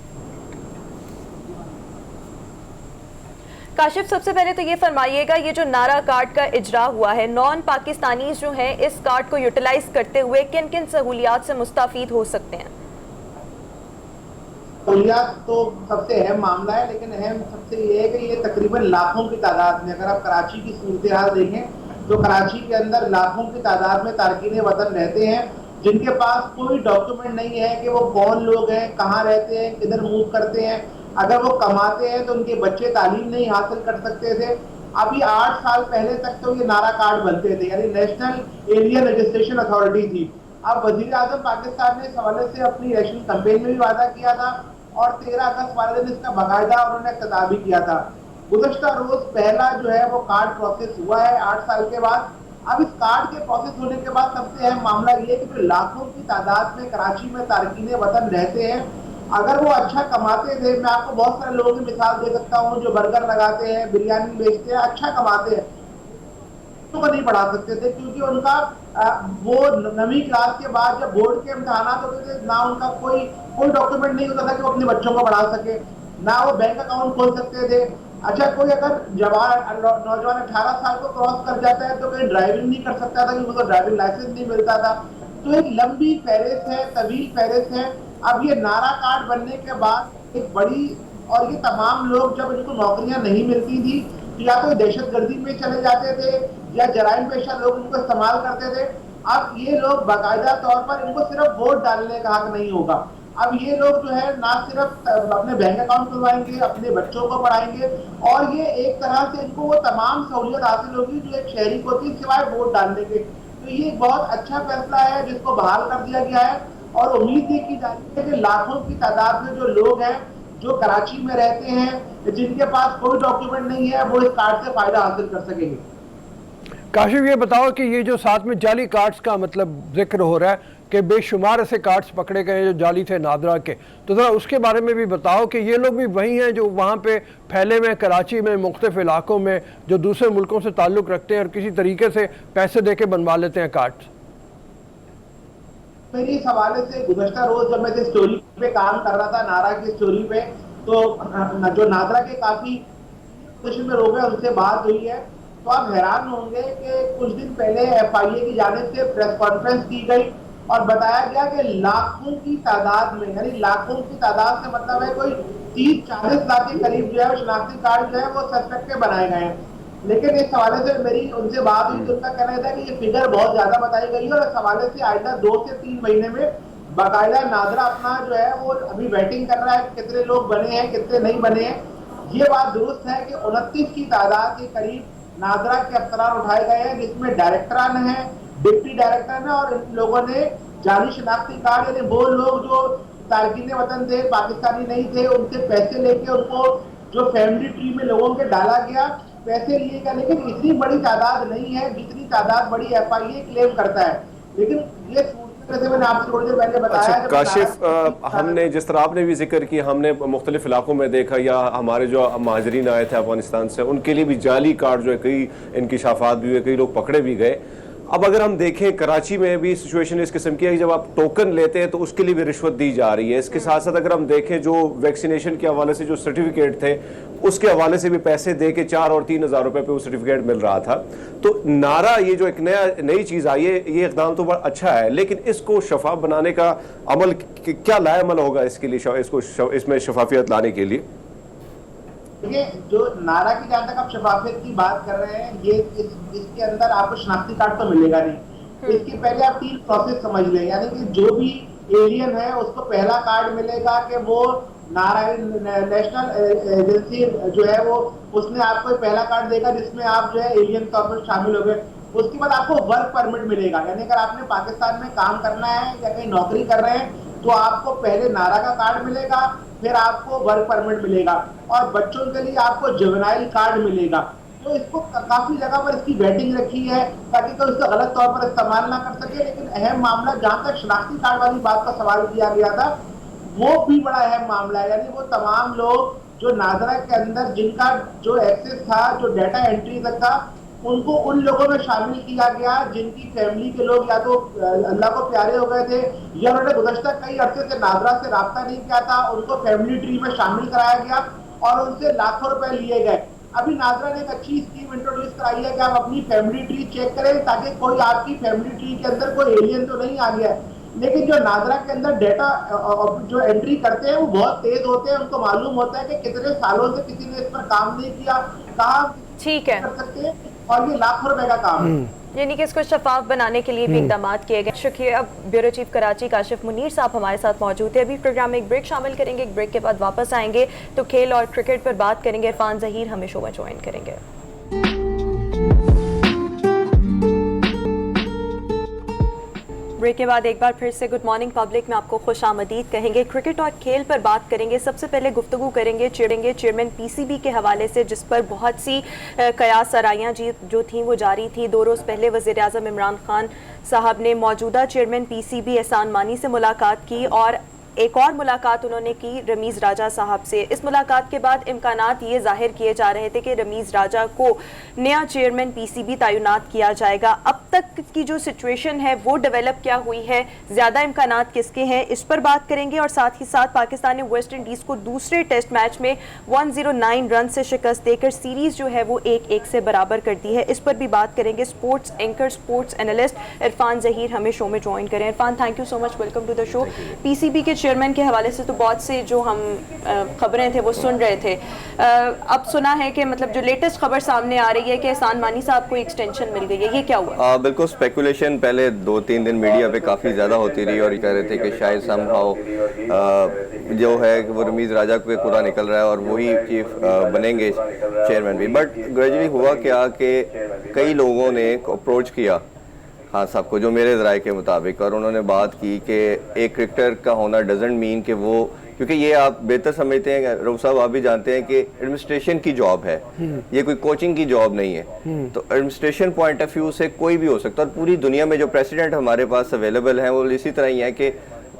काशिफ, सबसे पहले तो ये फरमाइएगा, ये जो नारा कार्ड का इजरा हुआ है, नॉन पाकिस्तानी जो हैं इस कार्ड को यूटिलाइज करते हुए किन किन सहूलियात से मुस्ताफीद हो सकते हैं? सहूलियात तो सबसे अहम मामला है, लेकिन अहम सबसे ये है कि ये तकरीबन लाखों की तादाद में, अगर आप कराची की सूरत हाल देखें तो कराची के अंदर लाखों की तादाद में तारकीन वतन रहते हैं जिनके पास कोई डॉक्यूमेंट नहीं है कि वो कौन लोग हैं, कहाँ रहते हैं, किधर मूव करते हैं। अगर वो कमाते हैं तो उनके बच्चे तालीम नहीं हासिल कर सकते थे। अभी 8 साल पहले तक तो ये नारा कार्ड बनते थे, यानी नेशनल एलियन रजिस्ट्रेशन अथॉरिटी थी। अब वजीर आजम पाकिस्तान ने इस हवाले से अपनी इलेक्शन कैंपेन में भी वादा किया था और 13 अगस्त वाले दिन इसका बाकायदा उन्होंने इख्तिताम भी किया था। गुज़श्ता रोज पहला जो है वो कार्ड प्रोसेस हुआ है 8 साल के बाद। अब इस कार्ड के प्रोसेस होने के बाद सबसे अहम मामला ये है कि जो लाखों की तादाद में कराची में तारकीन वतन रहते हैं, अगर वो अच्छा कमाते थे, मैं आपको बहुत सारे लोगों की मिसाल दे सकता हूँ जो बर्गर लगाते हैं, बिरयानी बेचते हैं, अच्छा कमाते हैं, तो नहीं पढ़ा सकते थे क्योंकि उनका वो 9वीं क्लास के बाद जब बोर्ड के इम्तहानात होते थे ना उनका कोई डॉक्यूमेंट नहीं होता था कि वो अपने बच्चों को पढ़ा सके, ना वो बैंक अकाउंट खोल सकते थे। अच्छा, कोई अगर नौजवान 18 साल को क्रॉस कर जाता है तो कहीं ड्राइविंग नहीं कर सकता था क्योंकि उसको ड्राइविंग लाइसेंस नहीं मिलता था। तो एक लंबी फहरिस्त है, तवील फहरिस्त है। अब ये नारा कार्ड बनने के बाद एक बड़ी, और ये तमाम लोग जब इनको नौकरियां नहीं मिलती थी तो या तो दहशतगर्दी में चले जाते थे या जराइम पेशा लोग इनको इस्तेमाल करते थे। अब ये लोग बाकायदा तौर पर, इनको सिर्फ वोट डालने का हक नहीं होगा, अब ये लोग जो है ना सिर्फ अपने बैंक अकाउंट खुलवाएंगे, अपने बच्चों को पढ़ाएंगे और ये एक तरह से इनको वो तमाम सहूलियत हासिल होगी जो एक शहरी को थी सिवाय वोट डालने के। तो ये बहुत अच्छा फैसला है जिसको बहाल कर दिया गया है और उम्मीद ये की जाती है कि लाखों की तादाद में जो लोग हैं जो कराची में रहते हैं जिनके पास कोई डॉक्यूमेंट नहीं है वो इस कार्ड से फायदा हासिल कर सकेंगे। काशिफ ये बताओ कि ये जो साथ में जाली कार्ड्स का मतलब जिक्र हो रहा है कि बेशुमार ऐसे कार्ड्स पकड़े गए जो जाली थे नादरा के, तो ज़रा उसके बारे में भी बताओ कि ये लोग भी वही हैं जो वहाँ पे फैले हुए कराची में मुख्तलिफ इलाकों में जो दूसरे मुल्कों से ताल्लुक़ रखते हैं और किसी तरीके से पैसे दे के बनवा लेते हैं कार्ड्स। मेरी इस हवाले से गुज़श्ता रोज जब मैं स्टोरी पे काम कर रहा था, नारा की स्टोरी पे, तो जो नादरा के काफ़ी पोजीशन में लोग हैं उनसे बात हुई है, तो आप हैरान होंगे कि कुछ दिन पहले FIA की जानिब से प्रेस कॉन्फ्रेंस की गई और बताया गया कि लाखों की तादाद में, यानी लाखों की तादाद से मतलब है कोई 30-40 लाख के करीब जो है शनाख्ती कार्ड जो है वो सस्पेक्ट के बनाए गए हैं। लेकिन इस हवाले से मेरी उनसे बात हुई तो उनका कहना था कि ये फिगर बहुत ज्यादा बताई गई है और इस हवाले से आइंदा 2 से 3 महीने में बाकायदा नादरा अपना जो है वो अभी वेटिंग कर रहा है, कितने लोग बने हैं कितने नहीं बने हैं। ये बात दुरुस्त है कि 29 की तादाद के करीब नादरा के अफसरान उठाए गए हैं, जिसमें डायरेक्टरान है, डिप्टी डायरेक्टर है, और इन लोगों ने जाली शनाख्ती कार्ड, यानी वो लोग जो तारकीन वतन थे, पाकिस्तानी नहीं थे, उनसे पैसे लेके उनको जो फैमिली ट्री में लोगों के डाला गया, पैसे लिए गए, लेकिन इतनी बड़ी तादाद नहीं है जितनी तादाद बड़ी FIA क्लेम करता है। लेकिन ये जैसे मैंने आपसे थोड़ी देर पहले बताया। अच्छा काशिफ, हमने जिस तरह आपने भी जिक्र की, हमने मुख्तलिफ इलाकों में देखा या हमारे जो महाजरीन आए थे अफगानिस्तान से उनके लिए भी जाली कार्ड जो है कई इंकिशाफात भी हुए, कई लोग पकड़े भी गए। अब अगर हम देखें कराची में भी सिचुएशन इस किस्म की है कि जब आप टोकन लेते हैं तो उसके लिए भी रिश्वत दी जा रही है। इसके साथ साथ अगर हम देखें जो वैक्सीनेशन के हवाले से जो सर्टिफिकेट थे उसके हवाले से भी पैसे दे के 4 और 3 हज़ार रुपए पे वो सर्टिफिकेट मिल रहा था। तो नारा ये जो एक नई चीज़ आई है, ये इकदाम तो बड़ा अच्छा है, लेकिन इसको शफाफ बनाने का अमल क्या लाएमल होगा इसके लिए, इसमें शफाफियत लाने के लिए? देखिए, जो नारा की जहाँ तक आप शफाफियत की बात कर रहे हैं, ये इसके अंदर आपको शनाख्ती कार्ड तो मिलेगा नहीं। इसके पहले आप 3 प्रोसेस समझ लें, यानी कि जो भी एलियन है उसको पहला कार्ड मिलेगा कि वो नेशनल एजेंसी जो है वो उसने आपको पहला कार्ड देगा जिसमें आप जो है एलियन तौर पर शामिल हो गए। उसके बाद आपको वर्क परमिट मिलेगा, यानी अगर आपने पाकिस्तान में काम करना है या कहीं नौकरी कर रहे हैं तो आपको पहले नारा का कार्ड मिलेगा, फिर आपको वर्क परमिट मिलेगा, और बच्चों के लिए आपको जुवेनाइल कार्ड मिलेगा। तो इसको काफी जगह पर इसकी वेटिंग रखी है ताकि कोई इसका गलत तौर पर इस्तेमाल ना कर सके। लेकिन अहम मामला जहाँ तक शनाख्ती कार्ड वाली बात का सवाल किया गया था, वो भी बड़ा अहम मामला है। यानी वो तमाम लोग जो नादरा के अंदर जिनका जो एक्सेस था, जो डाटा एंट्री तक था, उनको उन लोगों में शामिल किया गया जिनकी फैमिली के लोग या तो अल्लाह को प्यारे हो गए थे या उन्होंने गुज़श्ता कई अरसे से नादरा से राब्ता नहीं किया था, उनको फैमिली ट्री में शामिल कराया गया और उनसे लाखों रुपए लिए गए। अभी नादरा ने एक अच्छी स्कीम इंट्रोड्यूस कराई है कि आप अपनी फैमिली ट्री चेक करें ताकि कोई आपकी फैमिली ट्री के अंदर कोई एलियन तो नहीं आ गया है। लेकिन जो नादरा के अंदर डाटा जो एंट्री करते हैं वो बहुत तेज होते हैं, उनको मालूम होता है कि कितने सालों से किसी ने इस पर काम नहीं किया, कहाँ ठीक है कर सकते हैं, और ये लाखों रुपए का काम है। यानी कि इसको शफाफ बनाने के लिए भी इकदाम किए गए। शुक्रिया। अब ब्यूरो चीफ कराची काशिफ मुनीर साहब हमारे साथ मौजूद है। अभी प्रोग्राम में एक ब्रेक शामिल करेंगे, एक ब्रेक के बाद वापस आएंगे तो खेल और क्रिकेट पर बात करेंगे। इरफान ज़हीर हमें शो में ज्वाइन करेंगे। ब्रेक के बाद एक बार फिर से गुड मॉर्निंग पब्लिक में आपको खुशामदीद कहेंगे। क्रिकेट और खेल पर बात करेंगे। सबसे पहले गुफ्तगू करेंगे चेयरमैन PCB के हवाले से, जिस पर बहुत सी कयास आराइयाँ जो थी वो जारी थी। 2 रोज़ पहले वज़ीर-ए-आज़म इमरान खान साहब ने मौजूदा चेयरमैन PCB एहसान मानी से मुलाकात की और एक और मुलाकात उन्होंने की रमीज़ राजा साहब से। इस मुलाकात के बाद इम्कानात ये जाहिर किए जा रहे थे कि रमीज़ राजा को नया चेयरमैन PCB तैनात किया जाएगा। अब तक की जो सिचुएशन है वो डेवलप क्या हुई है, ज़्यादा इम्कानात किसके हैं, इस पर बात करेंगे। और साथ ही साथ पाकिस्तान ने वेस्ट इंडीज़ को दूसरे टेस्ट मैच में 109 रन से शिकस्त देकर सीरीज़ जो है वो 1-1 से बराबर कर दी है। इस पर भी बात करेंगे। Sports anchor, sports analyst Irfan Zaheer हमें शो में ज्वाइन करें। Irfan, thank you so much, welcome to the show. PCB के चेयरमैन के हवाले से तो बहुत से जो हम खबरें थे वो सुन रहे थे। अब सुना है कि मतलब जो लेटेस्ट खबर सामने आ रही है कि एहसान मानी साहब को एक्सटेंशन मिल गई है, ये क्या हुआ? बिल्कुल स्पेकुलेशन पहले 2-3 दिन मीडिया पे काफ़ी ज़्यादा होती रही और ये कह रहे थे कि शायद समहाउ जो है वो रमीज़ राजा को पूरा निकल रहा है और वही चीफ बनेंगे चेयरमैन भी। बट ग्रेजुअली हुआ क्या कि कई लोगों ने अप्रोच किया हाँ साहब को, जो मेरे ज़राए के मुताबिक, और उन्होंने बात की कि एक क्रिकेटर का होना डजेंट मीन कि वो क्योंकि ये आप बेहतर समझते हैं, रऊफ साहब आप भी जानते हैं कि एडमिनिस्ट्रेशन की जॉब है, ये कोई कोचिंग की जॉब नहीं है। तो एडमिनिस्ट्रेशन पॉइंट ऑफ व्यू से कोई भी हो सकता है, और पूरी दुनिया में जो प्रेसिडेंट हमारे पास अवेलेबल हैं वो इसी तरह ही है कि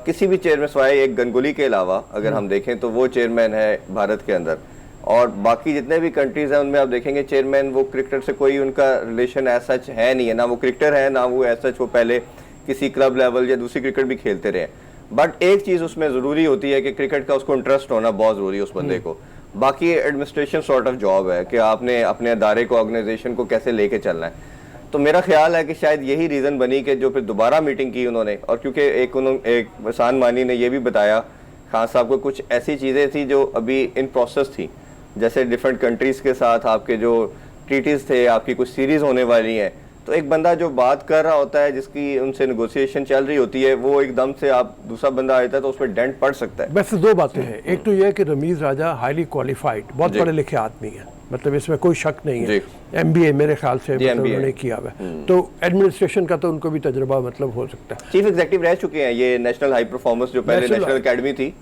किसी भी चेयरमैन सिवाय एक गंगुली के अलावा अगर हम देखें तो वो चेयरमैन है भारत के अंदर, और बाकी जितने भी कंट्रीज हैं उनमें आप देखेंगे चेयरमैन वो क्रिकेटर से कोई उनका रिलेशन एज सच है नहीं है, ना वो क्रिकेटर है ना वो एज सच वो पहले किसी क्लब लेवल या दूसरी क्रिकेट भी खेलते रहे। बट एक चीज उसमें जरूरी होती है कि क्रिकेट का उसको इंटरेस्ट होना बहुत जरूरी है उस बंदे को। बाकी एडमिनिस्ट्रेशन सॉर्ट ऑफ जॉब है कि आपने अपने अदारे को, ऑर्गेनाइजेशन को कैसे लेके चलना है। तो मेरा ख्याल है कि शायद यही रीजन बनी कि जो फिर दोबारा मीटिंग की उन्होंने, और क्योंकि एक एहसान मानी ने ये भी बताया खान साहब को, कुछ ऐसी चीजें थी जो अभी इन प्रोसेस थी, जैसे डिफरेंट कंट्रीज के साथ आपके जो ट्रीटीज थे, आपकी कुछ सीरीज होने वाली हैं। तो एक बंदा जो बात कर रहा होता है, जिसकी उनसे नेगोशिएशन चल रही होती है, वो एकदम से आप दूसरा बंदा आता है तो उसमें डेंट पड़ सकता है। वैसे दो बातें हैं, एक तो यह है कि रमीज राजा हाईली क्वालिफाइड, बहुत पढ़े लिखे आदमी है, मतलब इसमें कोई शक नहीं है। MBA मेरे ख्याल से मतलब उन्होंने किया हुआ है, तो एडमिनिस्ट्रेशन का तो उनको भी तजुर्बा मतलब हो सकता है। चीफ एग्जीक्यूटिव रह चुके हैं ये नेशनल हाई परफॉर्मेंस, जो पहले नेशनल एकेडमी थी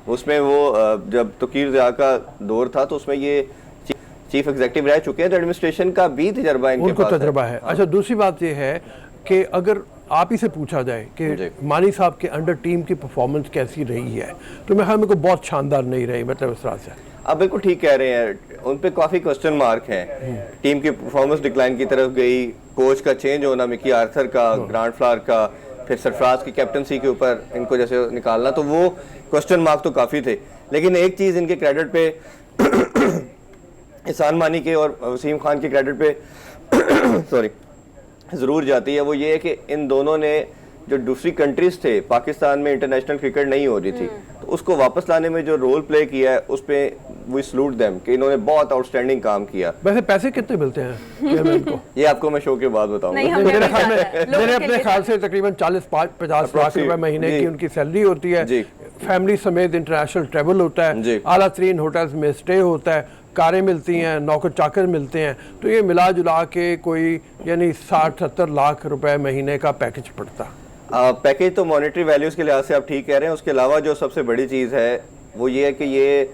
उसमें वो जब तकीर ज़िया का दौर था तो उसमें ये चीफ एग्जीक्यूटिव रह चुके हैं, तो एडमिनिस्ट्रेशन का भी तजर्बा इनके पास तजर्बा है। अच्छा, दूसरी बात ये है कि अगर आप ही से पूछा जाए कि मानी साहब के अंडर टीम की परफॉर्मेंस कैसी रही है, तो मैं ख्याल में को बहुत शानदार नहीं रही, मतलब इस तरह से आप बिल्कुल ठीक कह रहे हैं, उन पे काफ़ी क्वेश्चन मार्क हैं। टीम की परफॉर्मेंस डिक्लाइन की तरफ गई, कोच का चेंज होना, मिकी आर्थर का, ग्रांट फ्लावर का, फिर सरफराज की कैप्टनसी के ऊपर इनको जैसे निकालना, तो वो क्वेश्चन मार्क तो काफ़ी थे। लेकिन एक चीज़ इनके क्रेडिट पे एहसान मानी के और वसीम खान के क्रेडिट पे सॉरी ज़रूर जाती है, वो ये है कि इन दोनों ने जो दूसरी कंट्रीज थे, पाकिस्तान में इंटरनेशनल क्रिकेट नहीं हो रही थी, तो उसको वापस लाने में जो रोल प्ले किया है उस पे वी सलूट देम कि इन्होंने बहुत आउटस्टैंडिंग काम किया। वैसे पैसे कितने मिलते हैं चेयरमैन को? ये आपको मैं शो के बाद बताऊंगा। मेरे अपने ख्याल से तकरीबन 40-50 लाख रुपए महीने की उनकी सैलरी होती है, फैमिली समेत इंटरनेशनल ट्रेवल होता है, आला तरीन होटल्स में स्टे होता है, कारें मिलती हैं, नौकर चाकर मिलते हैं, तो ये मिला जुला के कोई यानी 60-70 लाख रुपए महीने का पैकेज पड़ता। पैकेज तो मॉनेटरी वैल्यूज के लिहाज से आप ठीक कह रहे हैं। उसके अलावा जो सबसे बड़ी चीज़ है वो ये है कि ये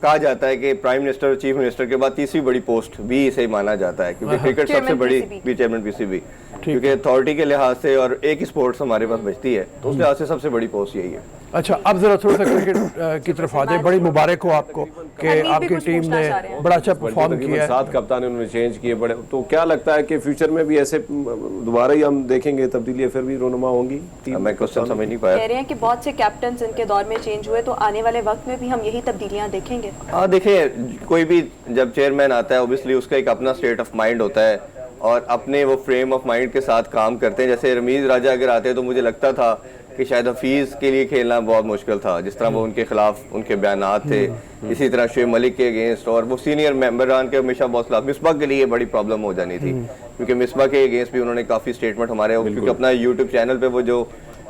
कहा जाता है कि प्राइम मिनिस्टर और चीफ मिनिस्टर के बाद तीसरी बड़ी पोस्ट भी इसे माना जाता है, क्योंकि क्रिकेट सबसे बड़ी भी चेयरमैन PCB, क्योंकि अथॉरिटी के लिहाज से और एक ही स्पोर्ट्स हमारे पास बचती है, तो उस लिहाज से सबसे बड़ी पोस्ट यही है। अच्छा, अब जरा थोड़ा सा क्रिकेट की तरफ आ जाए। बड़ी मुबारक हो आपको कि आपकी टीम ने बड़ा अच्छा परफॉर्म किया है। 7 कप्तान उन्होंने चेंज किए बड़े, तो क्या लगता है कि फ्यूचर में भी ऐसे दोबारा ही हम देखेंगे तब्दीलियां फिर भी रोनुमा होंगी? मैं क्वेश्चन समझ नहीं पाया। कह रहे हैं कि बहुत से कैप्टन इनके दौर में चेंज हुए, तो आने वाले वक्त में भी हम यही तब्दीलियां देखेंगे। हाँ, देखें, कोई भी जब चेयरमैन आता है ओबियसली उसका एक अपना स्टेट ऑफ माइंड होता है और अपने वो फ्रेम ऑफ माइंड के साथ काम करते हैं। जैसे रमीज राजा अगर आते तो मुझे लगता था कि शायद हफीज़ के लिए खेलना बहुत मुश्किल था, जिस तरह वो उनके खिलाफ उनके बयानात थे, इसी तरह शुएब मलिक के अगेंस्ट, और वो सीनियर मेंबरान के हमेशा बहुत खिलाफ। मिसबा के लिए बड़ी प्रॉब्लम हो जानी थी, क्योंकि मिसबा के अगेंस्ट भी उन्होंने काफ़ी स्टेटमेंट हमारे, क्योंकि अपना यूट्यूब चैनल पे वो जो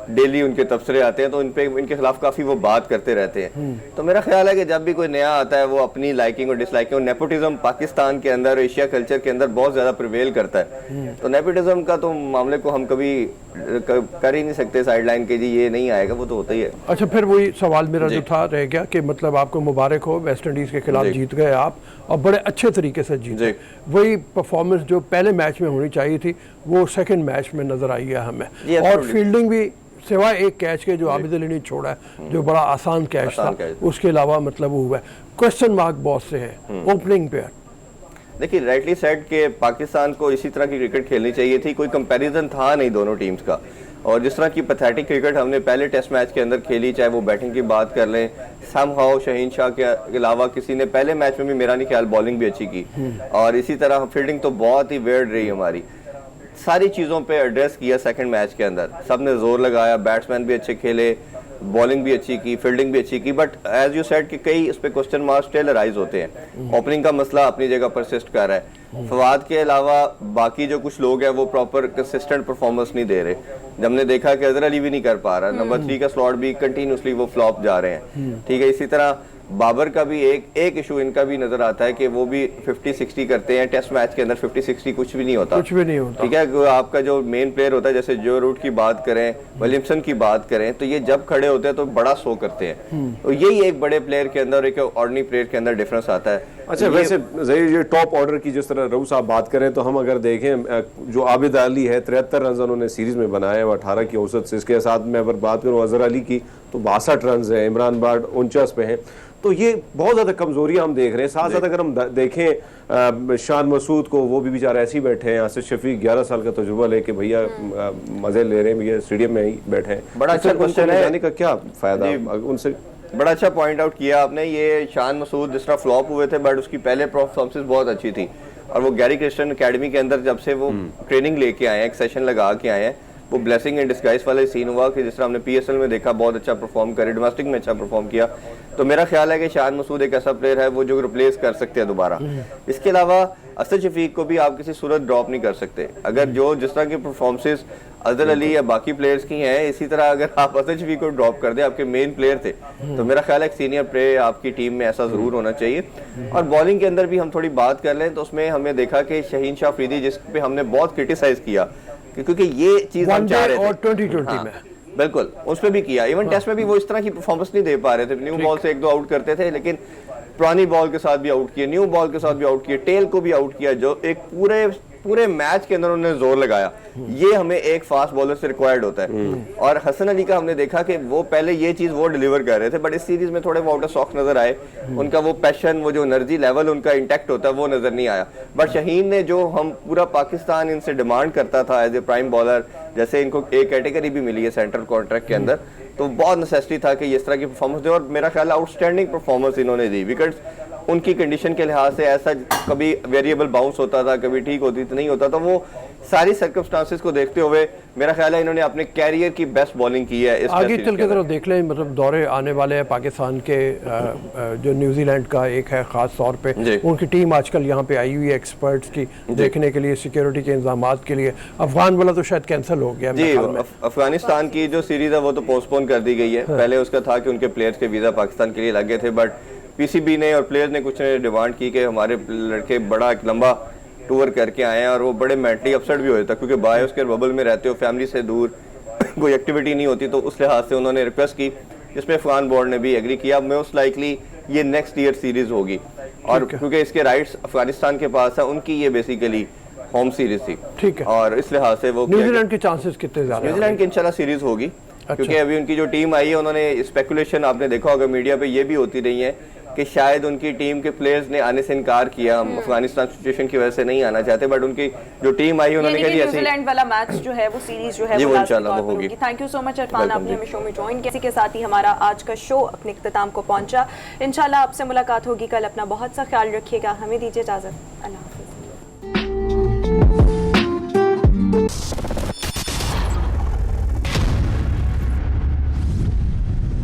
डेली उनके तबसरे आते हैं तो इनके खिलाफ काफ़ी वो बात करते रहते हैं। तो मेरा ख्याल है कि जब भी कोई नया आता है वो अपनी लाइकिंग और डिसलाइकिंग, और नेपोटिज्म पाकिस्तान के अंदर, एशिया कल्चर के अंदर बहुत ज़्यादा प्रिवेल करता है, तो नेपोटिज्म का तो मामले को हम कभी कर ही नहीं सकते साइडलाइन के जी ये नहीं आएगा, वो तो होता ही है। अच्छा, फिर वही सवाल मेरा जो था रह गया कि मतलब आपको मुबारक हो, वेस्ट इंडीज़ के खिलाफ जीत गए आप और बड़े अच्छे तरीके से जीते। वही परफॉर्मेंस जो पहले मैच में होनी चाहिए थी वो सेकंड मैच में नजर आई है हमें, और फील्डिंग भी सिवाय एक कैच के जो आबिद अली ने छोड़ा है जो बड़ा आसान कैच था, उसके अलावा मतलब वो हुआ है। क्वेश्चन मार्क बहुत से हैं ओपनिंग पे। देखिए, राइटली सेड के पाकिस्तान को इसी तरह की क्रिकेट खेलनी चाहिए थी, कोई कंपैरिजन था नहीं दोनों टीम्स का, और जिस तरह की पैथेटिक क्रिकेट हमने पहले टेस्ट मैच के अंदर खेली, चाहे वो बैटिंग की बात कर लें, समहाउ शहीन शाह के अलावा किसी ने पहले मैच में भी मेरा नहीं ख्याल बॉलिंग भी अच्छी की, और इसी तरह फील्डिंग तो बहुत ही वेयर्ड रही हमारी। सारी चीज़ों पे एड्रेस किया सेकंड मैच के अंदर, सब ने जोर लगाया, बैट्समैन भी अच्छे खेले, बॉलिंग भी अच्छी की, फील्डिंग भी अच्छी की, बट एज यू सेड कि कई इस पे क्वेश्चन मार्क स्टिल अराइज होते हैं। ओपनिंग का मसला अपनी जगह परसिस्ट कर रहा है, फवाद के अलावा बाकी जो कुछ लोग हैं वो प्रॉपर कंसिस्टेंट परफॉर्मेंस नहीं दे रहे। जब हमने देखा कि अजहर अली भी नहीं कर पा रहा, नंबर 3 का स्लॉट भी कंटिन्यूसली वो फ्लॉप जा रहे हैं, ठीक है। इसी तरह बाबर का भी एक इशू इनका भी नजर आता है कि वो भी 50-60 करते हैं, टेस्ट मैच के अंदर 50-60 कुछ भी नहीं होता, कुछ भी नहीं होता। ठीक है, आपका जो मेन प्लेयर होता है, जैसे जो रूट की बात करें, विलियमसन की बात करें, तो ये जब खड़े होते हैं तो बड़ा शो करते हैं। तो यही एक बड़े प्लेयर के अंदर और एक ऑर्डिनरी प्लेयर के अंदर डिफरेंस आता है। अच्छा, वैसे ज़हीर ये टॉप ऑर्डर की जिस तरह रऊ साहब बात करें तो हम अगर देखें जो आबिद अली है 73 रन उन्होंने सीरीज में बनाए 18 की औसत से, इसके साथ में अगर बात करूं अजहर अली की तो 62 रन है, इमरान बाड 49 पे हैं, तो ये बहुत ज़्यादा कमजोरियां हम देख रहे हैं। साथ साथ अगर हम देखें शान मसूद को, वो भी बेचारे ऐसे ही बैठे हैं, आसिफ शफीक 11 साल का तजुर्बा लेके भैया मजे ले रहे हैं, भैया स्टेडियम में ही बैठे हैं। बड़ा अच्छा क्वेश्चन है, जाने का क्या फायदा उनसे? बड़ा अच्छा पॉइंट आउट किया आपने। ये शान मसूद जिस तरह फ्लॉप हुए थे, बट उसकी पहले परफॉर्मेंसेस बहुत अच्छी थी, और वो गैरी क्रिस्टन एकेडमी के अंदर जब से वो ट्रेनिंग लेके आए हैं, एक सेशन लगा के आए हैं, वो ब्लेसिंग इन डिस्गाइज वाले सीन हुआ कि जिस तरह हमने पीएसएल में देखा बहुत अच्छा परफॉर्म करे, डोमेस्टिक में अच्छा परफॉर्म किया। तो मेरा ख्याल है कि शान मसूद एक ऐसा प्लेयर है वो जो रिप्लेस कर सकते हैं दोबारा। इसके अलावा असद शफीक को भी आप किसी सूरत ड्रॉप नहीं कर सकते। अगर जो जिस तरह की परफॉर्मेंसेस अजहर अली या बाकी प्लेयर्स की हैं, इसी तरह अगर आप असद शफीक को ड्रॉप कर दें, आपके मेन प्लेयर थे, तो मेरा ख्याल है एक सीनियर प्लेयर आपकी टीम में ऐसा जरूर होना चाहिए। और बॉलिंग के अंदर भी हम थोड़ी बात कर लें तो उसमें हमने देखा कि शहीन शाह अफरीदी, जिस पे हमने बहुत क्रिटिसाइज किया क्योंकि ये चीज हम चाह रहे थे, और 2020 में बिल्कुल उस पर भी किया, इवन टेस्ट में भी वो इस तरह की परफॉर्मेंस नहीं दे पा रहे थे, न्यू बॉल से 1-2 आउट करते थे, लेकिन पुरानी बॉल के साथ भी आउट किए, न्यू बॉल के साथ भी आउट किए, टेल को भी आउट किया, जो एक पूरे मैच के अंदर उन्होंने जोर लगाया। ये हमें एक फास्ट बॉलर से रिक्वायर्ड होता है। और हसन अली का हमने देखा कि वो पहले ये चीज वो डिलीवर कर रहे थे, बट इस सीरीज में थोड़े वो आउट ऑफ सॉक्स नजर आए, उनका वो पैशन, वो जो एनर्जी लेवल उनका इंटैक्ट होता है वो नजर नहीं आया। बट शहीन ने जो हम पूरा पाकिस्तान इनसे डिमांड करता था एज ए प्राइम बॉलर, जैसे इनको एक कैटेगरी भी मिली है सेंट्रल कॉन्ट्रैक्ट के अंदर, तो बहुत नेसेसिटी था कि इस तरह की परफॉर्मेंस दे, और मेरा ख्याल आउटस्टैंडिंग परफॉर्मेंस इन्होंने दी। विकेट्स उनकी कंडीशन के लिहाज से ऐसा कभी वेरिएबल बाउंस होता था, कभी ठीक होती थी, नहीं होता था, वो सारी सर्कमस्टांसेस को देखते हुए मेरा ख्याल है इन्होंने अपने कैरियर की बेस्ट बॉलिंग की है। इस आगे चल के तरफ देख लें, मतलब दौरे आने वाले हैं पाकिस्तान के, जो न्यूजीलैंड का एक है ख़ास तौर पे, उनकी टीम आजकल यहाँ पे आई हुई है एक्सपर्ट्स की देखने के लिए, सिक्योरिटी के इंतजामात के लिए। अफगान वाला तो शायद कैंसिल हो गया जी, अफगानिस्तान की जो सीरीज है वो तो पोस्टपोन कर दी गई है। पहले उसका था कि उनके प्लेयर्स के वीज़ा पाकिस्तान के लिए लगे थे, बट पीसीबी ने और प्लेयर्स ने कुछ डिमांड की कि हमारे लड़के बड़ा एक लंबा टूर करके आए हैं, और वो बड़े मेंटली अपसेट भी हो जाता क्योंकि बायोस्फीयर बबल में रहते हो, फैमिली से दूर, कोई एक्टिविटी नहीं होती, तो उस लिहाज से उन्होंने रिक्वेस्ट की, जिसमें अफगान बोर्ड ने भी एग्री किया। मोस्ट लाइकली ये नेक्स्ट ईयर सीरीज होगी, और क्योंकि इसके राइट्स अफगानिस्तान के पास है, उनकी ये बेसिकली होम सीरीज थी, ठीक है, और इस लिहाज से वो न्यूजीलैंड के चांसेस कितने ज़्यादा? न्यूजीलैंड की इंशाल्लाह सीरीज होगी, क्योंकि अभी उनकी जो टीम आई है, उन्होंने स्पेकुलेशन आपने देखा होगा मीडिया पे ये भी होती रही है कि शायद उनकी टीम के प्लेयर्स ने आने से इनकार किया, हम अफगानिस्तान सिचुएशन की वजह से नहीं आना चाहते, बट उनकी जो टीम आई उन्होंने कहा न्यूजीलैंड वाला मैच जो है वो सीरीज जो है वो इंशाल्लाह वो होगी। Thank you so much Irfan, आपने हमें शो में ज्वाइन किया। इसी के साथ ही हमारा आज का शो अपने इख्तिताम को पहुंचा। इंशाल्लाह आपसे मुलाकात होगी कल। अपना बहुत सा ख्याल रखिएगा, हमें दीजिए इजाजत। अल्लाह।